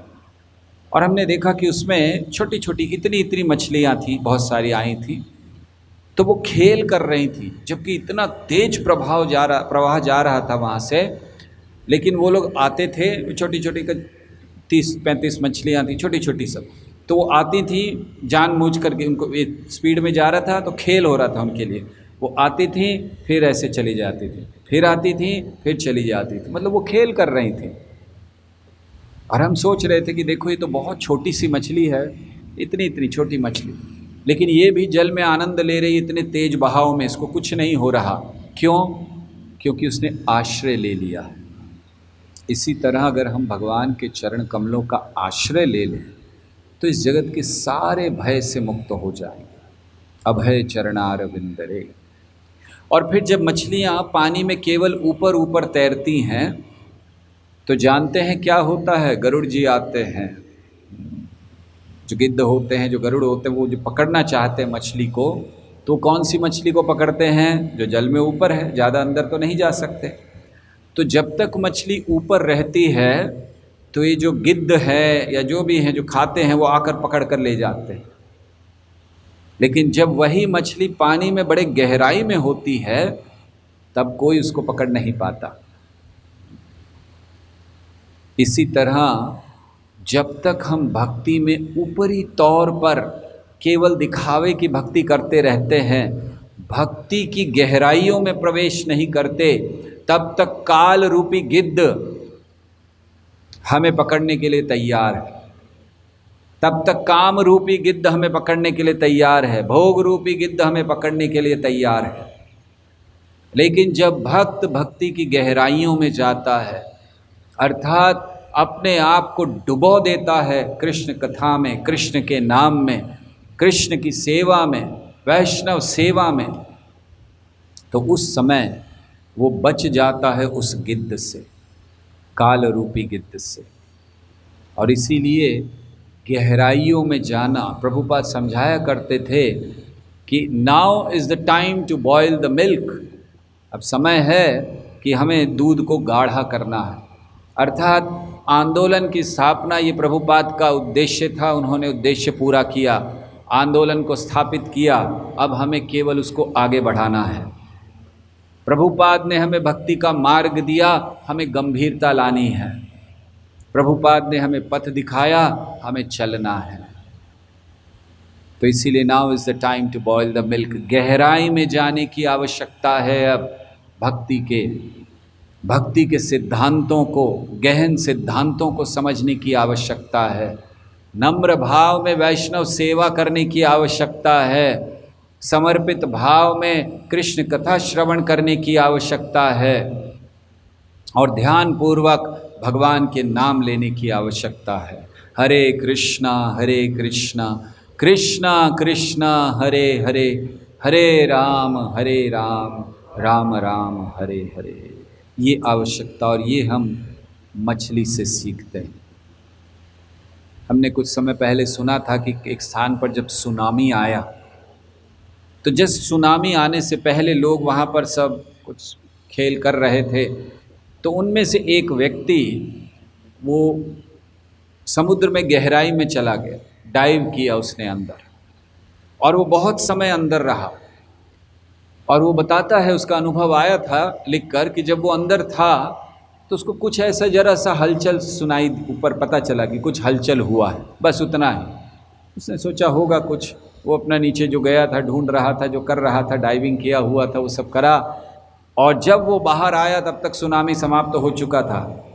और हमने देखा कि उसमें छोटी छोटी इतनी इतनी मछलियाँ थी, बहुत सारी आई थी, तो वो खेल कर रही थी, जबकि इतना तेज प्रवाह जा रहा था वहाँ से। लेकिन वो लोग आते थे, छोटी छोटी 30-35 मछलियाँ थी, छोटी छोटी सब, तो वो आती थी जानबूझ करके, उनको स्पीड में जा रहा था तो खेल हो रहा था उनके लिए, वो आती थी फिर ऐसे चली जाती थी, फिर आती थी फिर चली जाती थी, मतलब वो खेल कर रही थी। और हम सोच रहे थे कि देखो ये तो बहुत छोटी सी मछली है, इतनी इतनी छोटी मछली, लेकिन ये भी जल में आनंद ले रही, इतने तेज बहाव में, इसको कुछ नहीं हो रहा। क्यों? क्योंकि उसने आश्रय ले लिया है। इसी तरह अगर हम भगवान के चरण कमलों का आश्रय ले लें तो इस जगत के सारे भय से मुक्त हो जाएंगे। अभय चरणारविंदरे। और फिर जब मछलियाँ पानी में केवल ऊपर ऊपर तैरती हैं तो जानते हैं क्या होता है? गरुड़ जी आते हैं, जो गिद्ध होते हैं, जो गरुड़ होते हैं, वो जो पकड़ना चाहते हैं मछली को, तो कौन सी मछली को पकड़ते हैं? जो जल में ऊपर है, ज़्यादा अंदर तो नहीं जा सकते। तो जब तक मछली ऊपर रहती है तो ये जो गिद्ध है या जो भी हैं जो खाते हैं वो आकर पकड़ कर ले जाते हैं। लेकिन जब वही मछली पानी में बड़े गहराई में होती है तब कोई उसको पकड़ नहीं पाता। इसी तरह जब तक हम भक्ति में ऊपरी तौर पर केवल दिखावे की भक्ति करते रहते हैं, भक्ति की गहराइयों में प्रवेश नहीं करते, तब तक काल रूपी गिद्ध हमें पकड़ने के लिए तैयार है। तब तक काम रूपी गिद्ध हमें पकड़ने के लिए तैयार है, भोग रूपी गिद्ध हमें पकड़ने के लिए तैयार है। लेकिन जब भक्त भक्ति की गहराइयों में जाता है, अर्थात अपने आप को डुबो देता है कृष्ण कथा में, कृष्ण के नाम में, कृष्ण की सेवा में, वैष्णव सेवा में, तो उस समय वो बच जाता है उस गिद्ध से, काल रूपी गिद्ध से। और इसीलिए गहराइयों में जाना, प्रभुपाद समझाया करते थे कि now is the time to boil the milk. अब समय है कि हमें दूध को गाढ़ा करना है। अर्थात आंदोलन की स्थापना ये प्रभुपाद का उद्देश्य था, उन्होंने उद्देश्य पूरा किया, आंदोलन को स्थापित किया, अब हमें केवल उसको आगे बढ़ाना है। प्रभुपाद ने हमें भक्ति का मार्ग दिया, हमें गंभीरता लानी है। प्रभुपाद ने हमें पथ दिखाया, हमें चलना है। तो इसीलिए now is the time to boil the milk. गहराई में जाने की आवश्यकता है अब भक्ति के सिद्धांतों को, गहन सिद्धांतों को समझने की आवश्यकता है। नम्र भाव में वैष्णव सेवा करने की आवश्यकता है। समर्पित भाव में कृष्ण कथा श्रवण करने की आवश्यकता है। और ध्यान पूर्वक भगवान के नाम लेने की आवश्यकता है। हरे कृष्णा कृष्णा कृष्णा हरे हरे, हरे राम राम राम हरे हरे। ये आवश्यकता, और ये हम मछली से सीखते हैं। हमने कुछ समय पहले सुना था कि एक स्थान पर जब सुनामी आया, तो जस्ट सुनामी आने से पहले लोग वहाँ पर सब कुछ खेल कर रहे थे, तो उनमें से एक व्यक्ति वो समुद्र में गहराई में चला गया, डाइव किया उसने अंदर, और वो बहुत समय अंदर रहा। और वो बताता है, उसका अनुभव आया था लिखकर, कि जब वो अंदर था तो उसको कुछ ऐसा जरा सा हलचल सुनाई, ऊपर पता चला कि कुछ हलचल हुआ है, बस उतना ही। उसने सोचा होगा कुछ, वो अपना नीचे जो गया था, ढूंढ रहा था, जो कर रहा था, डाइविंग किया हुआ था, वो सब करा। और जब वो बाहर आया तब तक सुनामी समाप्त हो चुका था,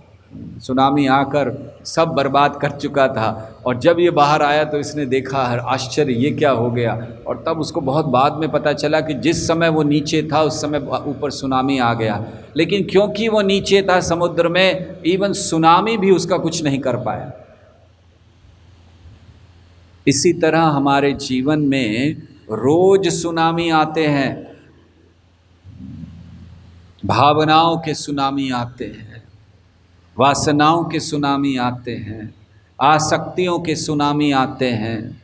सुनामी आकर सब बर्बाद कर चुका था। और जब ये बाहर आया तो इसने देखा, आश्चर्य, ये क्या हो गया। और तब उसको बहुत बाद में पता चला कि जिस समय वो नीचे था उस समय ऊपर सुनामी आ गया, लेकिन क्योंकि वो नीचे था समुद्र में, इवन सुनामी भी उसका कुछ नहीं कर पाया। इसी तरह हमारे जीवन में रोज सुनामी आते हैं, भावनाओं के सुनामी आते हैं, वासनाओं के सुनामी आते हैं, आसक्तियों के सुनामी आते हैं,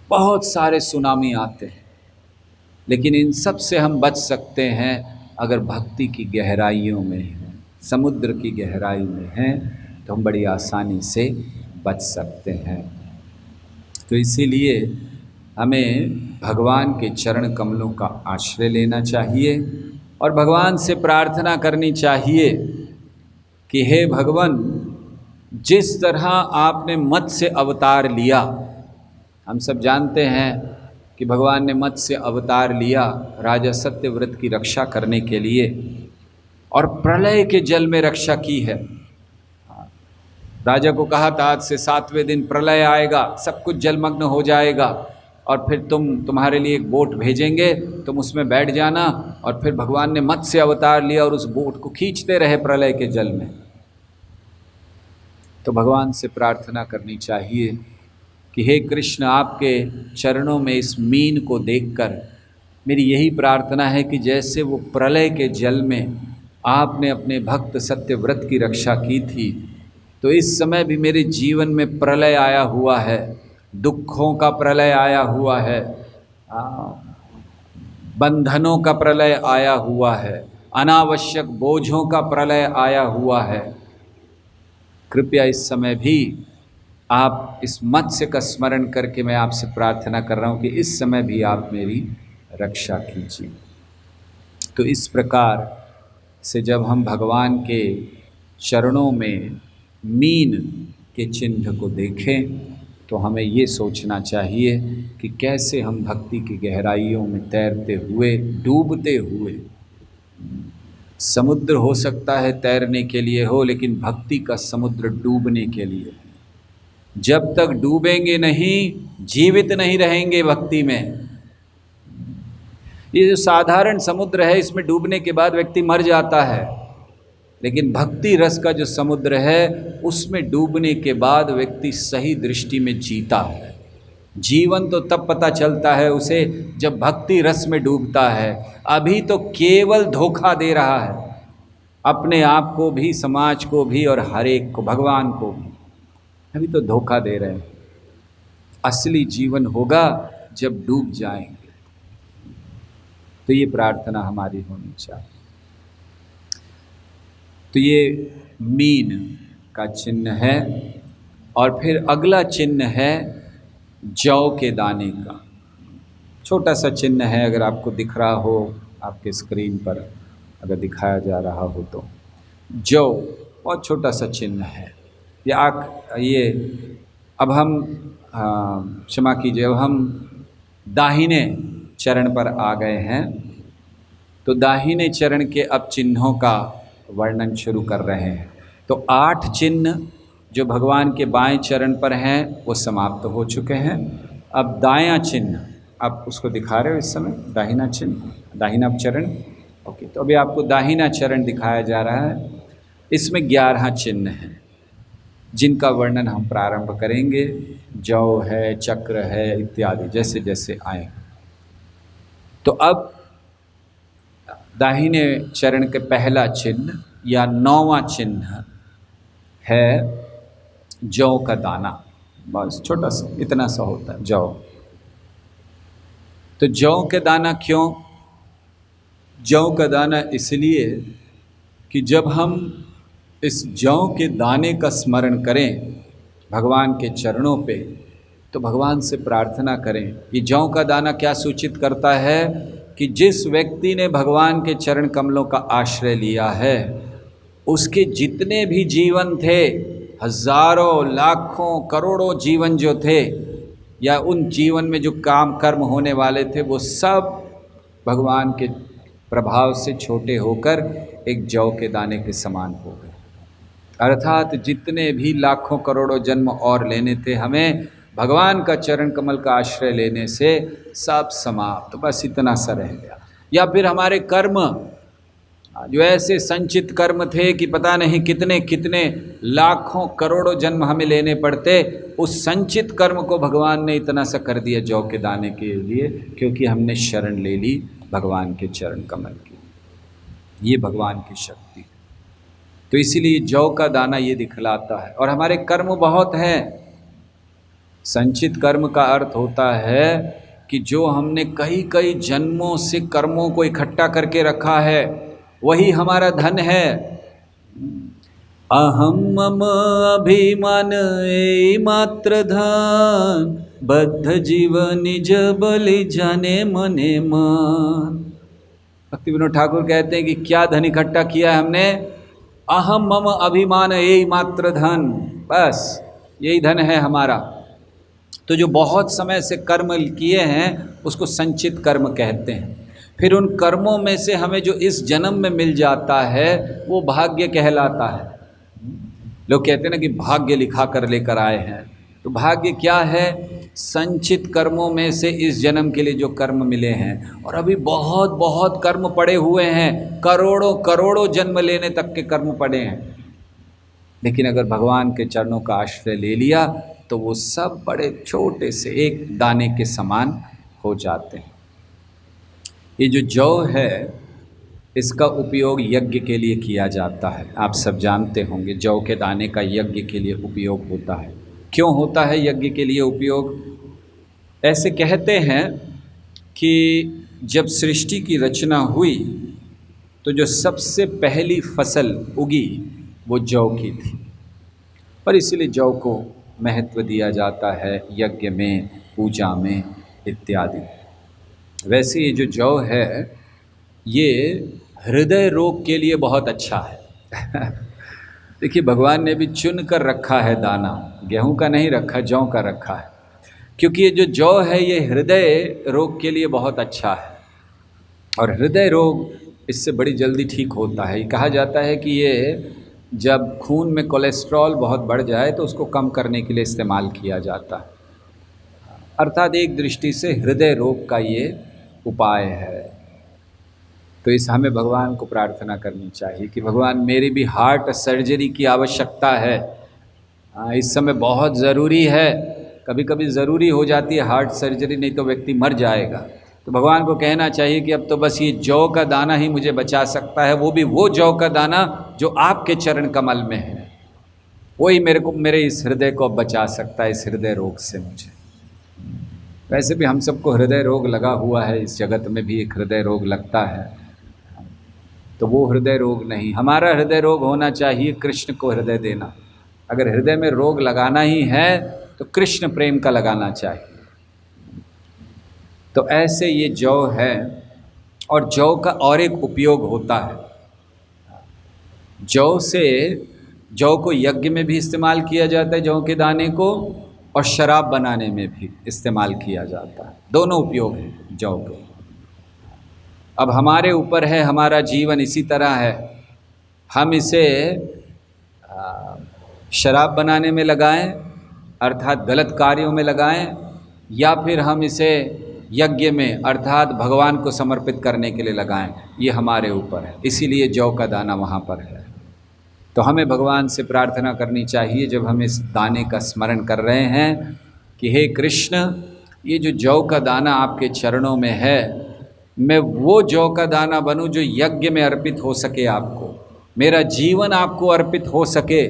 बहुत सारे सुनामी आते हैं। लेकिन इन सब से हम बच सकते हैं अगर भक्ति की गहराइयों में हैं, समुद्र की गहराई में हैं, तो हम बड़ी आसानी से बच सकते हैं। तो इसीलिए हमें भगवान के चरण कमलों का आश्रय लेना चाहिए और भगवान से प्रार्थना करनी चाहिए कि हे भगवान, जिस तरह आपने मत्स्य अवतार लिया, हम सब जानते हैं कि भगवान ने मत्स्य अवतार लिया राजा सत्यव्रत की रक्षा करने के लिए और प्रलय के जल में रक्षा की है। राजा को कहा था आज से 7वें दिन प्रलय आएगा, सब कुछ जलमग्न हो जाएगा और फिर तुम्हारे लिए एक बोट भेजेंगे, तुम उसमें बैठ जाना। और फिर भगवान ने मत्स्य अवतार लिया और उस बोट को खींचते रहे प्रलय के जल में। तो भगवान से प्रार्थना करनी चाहिए कि हे कृष्ण, आपके चरणों में इस मीन को देखकर मेरी यही प्रार्थना है कि जैसे वो प्रलय के जल में आपने अपने भक्त सत्यव्रत की रक्षा की थी, तो इस समय भी मेरे जीवन में प्रलय आया हुआ है, दुखों का प्रलय आया हुआ है, बंधनों का प्रलय आया हुआ है, अनावश्यक बोझों का प्रलय आया हुआ है। कृपया इस समय भी आप इस मत्स्य का स्मरण करके मैं आपसे प्रार्थना कर रहा हूँ कि इस समय भी आप मेरी रक्षा कीजिए। तो इस प्रकार से जब हम भगवान के चरणों में मीन के चिन्ह को देखें तो हमें ये सोचना चाहिए कि कैसे हम भक्ति की गहराइयों में तैरते हुए, डूबते हुए, समुद्र हो सकता है तैरने के लिए हो, लेकिन भक्ति का समुद्र डूबने के लिए। जब तक डूबेंगे नहीं, जीवित नहीं रहेंगे भक्ति में। ये जो साधारण समुद्र है, इसमें डूबने के बाद व्यक्ति मर जाता है, लेकिन भक्ति रस का जो समुद्र है उसमें डूबने के बाद व्यक्ति सही दृष्टि में जीता है। जीवन तो तब पता चलता है उसे जब भक्ति रस में डूबता है। अभी तो केवल धोखा दे रहा है, अपने आप को भी, समाज को भी और हर एक को, भगवान को भी। अभी तो धोखा दे रहे हैं। असली जीवन होगा जब डूब जाएंगे। तो ये प्रार्थना हमारी होनी चाहिए। तो ये मीन का चिन्ह है। और फिर अगला चिन्ह है जौ के दाने का। छोटा सा चिन्ह है, अगर आपको दिख रहा हो आपके स्क्रीन पर, अगर दिखाया जा रहा हो तो जौ बहुत छोटा सा चिन्ह है। ये अब हम क्षमा कीजिए, अब हम दाहिने चरण पर आ गए हैं। तो दाहिने चरण के अब चिन्हों का वर्णन शुरू कर रहे हैं। तो 8 चिन्ह जो भगवान के बाएं चरण पर हैं वो समाप्त हो चुके हैं। अब दायां चिन्ह आप उसको दिखा रहे हो इस समय, दाहिना चिन्ह, दाहिना चरण। ओके, तो अभी आपको दाहिना चरण दिखाया जा रहा है। इसमें 11 चिन्ह हैं जिनका वर्णन हम प्रारंभ करेंगे। जौ है, चक्र है, इत्यादि जैसे जैसे आए। तो अब दाहिने चरण के पहला चिन्ह या 9वां चिन्ह है जौ का दाना। बस छोटा सा, इतना सा होता है जौ। तो जौ के दाना क्यों? जौ का दाना इसलिए कि जब हम इस जौ के दाने का स्मरण करें भगवान के चरणों पे, तो भगवान से प्रार्थना करें कि जौ का दाना क्या सूचित करता है कि जिस व्यक्ति ने भगवान के चरण कमलों का आश्रय लिया है, उसके जितने भी जीवन थे, हजारों, लाखों, करोड़ों जीवन जो थे, या उन जीवन में जो काम कर्म होने वाले थे, वो सब भगवान के प्रभाव से छोटे होकर एक जौ के दाने के समान हो गए। अर्थात जितने भी लाखों करोड़ों जन्म और लेने थे हमें, भगवान का चरण कमल का आश्रय लेने से सब समाप्त, तो बस इतना सा रह गया। या फिर हमारे कर्म जो ऐसे संचित कर्म थे कि पता नहीं कितने कितने लाखों करोड़ों जन्म हमें लेने पड़ते, उस संचित कर्म को भगवान ने इतना सा कर दिया जौ के दाने के लिए, क्योंकि हमने शरण ले ली भगवान के चरण कमल की। ये भगवान की शक्ति। तो इसीलिए जौ का दाना ये दिखलाता है। और हमारे कर्म बहुत हैं। संचित कर्म का अर्थ होता है कि जो हमने कई कई जन्मों से कर्मों को इकट्ठा करके रखा है, वही हमारा धन है। अहम मम अभिमान ए मात्र धन, बद्ध जीवन निज बलि जाने मने मन। भक्ति विनोद ठाकुर कहते हैं कि क्या धन इकट्ठा किया है हमने? अहम मम अभिमान ए मात्र धन, बस यही धन है हमारा। तो जो बहुत समय से कर्म किए हैं उसको संचित कर्म कहते हैं। फिर उन कर्मों में से हमें जो इस जन्म में मिल जाता है वो भाग्य कहलाता है। लोग कहते हैं ना कि भाग्य लिखा कर लेकर आए हैं, तो भाग्य क्या है? संचित कर्मों में से इस जन्म के लिए जो कर्म मिले हैं। और अभी बहुत बहुत कर्म पड़े हुए हैं, करोड़ों करोड़ों जन्म लेने तक के कर्म पड़े हैं। लेकिन अगर भगवान के चरणों का आश्रय ले लिया तो वो सब बड़े छोटे से एक दाने के समान हो जाते हैं। ये जो जौ है इसका उपयोग यज्ञ के लिए किया जाता है। आप सब जानते होंगे जौ के दाने का यज्ञ के लिए उपयोग होता है। क्यों होता है यज्ञ के लिए उपयोग? ऐसे कहते हैं कि जब सृष्टि की रचना हुई तो जो सबसे पहली फसल उगी वो जौ की थी, और इसीलिए जौ को महत्व दिया जाता है यज्ञ में, पूजा में इत्यादि। वैसे ये जो जौ है ये हृदय रोग के लिए बहुत अच्छा है। देखिए भगवान ने भी चुन कर रखा है दाना, गेहूं का नहीं रखा, जौ का रखा है, क्योंकि ये जो जौ है ये हृदय रोग के लिए बहुत अच्छा है। और हृदय रोग इससे बड़ी जल्दी ठीक होता है। कहा जाता है कि ये जब खून में कोलेस्ट्रॉल बहुत बढ़ जाए तो उसको कम करने के लिए इस्तेमाल किया जाता है। अर्थात एक दृष्टि से हृदय रोग का ये उपाय है। तो इस हमें भगवान को प्रार्थना करनी चाहिए कि भगवान मेरी भी हार्ट सर्जरी की आवश्यकता है, इस समय बहुत ज़रूरी है। कभी कभी ज़रूरी हो जाती है हार्ट सर्जरी, नहीं तो व्यक्ति मर जाएगा। तो भगवान को कहना चाहिए कि अब तो बस ये जौ का दाना ही मुझे बचा सकता है, वो भी वो जौ का दाना जो आपके चरण कमल में है, वही मेरे इस हृदय को अब बचा सकता है, इस हृदय रोग से मुझे। वैसे भी हम सबको हृदय रोग लगा हुआ है, इस जगत में भी एक हृदय रोग लगता है, तो वो हृदय रोग नहीं। हमारा हृदय रोग होना चाहिए कृष्ण को हृदय देना। अगर हृदय में रोग लगाना ही है तो कृष्ण प्रेम का लगाना चाहिए। तो ऐसे ये जौ है। और जौ का और एक उपयोग होता है, जौ को यज्ञ में भी इस्तेमाल किया जाता है, जौ के दाने को, और शराब बनाने में भी इस्तेमाल किया जाता है। दोनों उपयोग हैं जौ के। अब हमारे ऊपर है, हमारा जीवन इसी तरह है, हम इसे शराब बनाने में लगाएं अर्थात गलत कार्यों में लगाएं, या फिर हम इसे यज्ञ में अर्थात भगवान को समर्पित करने के लिए लगाएं, ये हमारे ऊपर है। इसीलिए जौ का दाना वहाँ पर है। तो हमें भगवान से प्रार्थना करनी चाहिए जब हम इस दाने का स्मरण कर रहे हैं कि हे कृष्ण, ये जो जौ का दाना आपके चरणों में है, मैं वो जौ का दाना बनूं जो यज्ञ में अर्पित हो सके आपको, मेरा जीवन आपको अर्पित हो सके,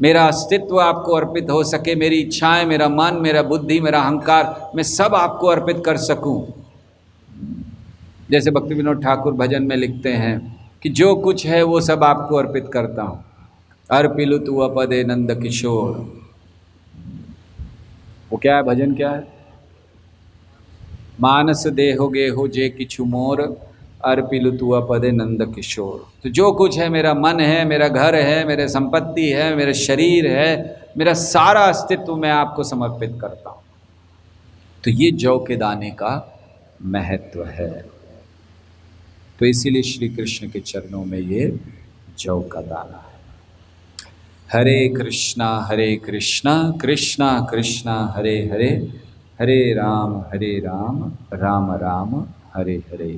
मेरा अस्तित्व आपको अर्पित हो सके, मेरी इच्छाएं, मेरा मन, मेरा बुद्धि, मेरा अहंकार, मैं सब आपको अर्पित कर सकूं। जैसे भक्ति विनोद ठाकुर भजन में लिखते हैं कि जो कुछ है वो सब आपको अर्पित करता हूँ, अर्पिलु तु अपदे नंद किशोर। वो क्या है, भजन क्या है? मानस देहो गेहो जे किछु मोर, अर्पिलु तु अपदे नंद किशोर। तो जो कुछ है, मेरा मन है, मेरा घर है, मेरे संपत्ति है, मेरा शरीर है, मेरा सारा अस्तित्व मैं आपको समर्पित करता हूँ। तो ये जौ के दाने का महत्व है। तो इसीलिए श्री कृष्ण के चरणों में ये जौ का दाना है। हरे कृष्णा कृष्णा कृष्णा हरे हरे, हरे राम राम राम हरे हरे।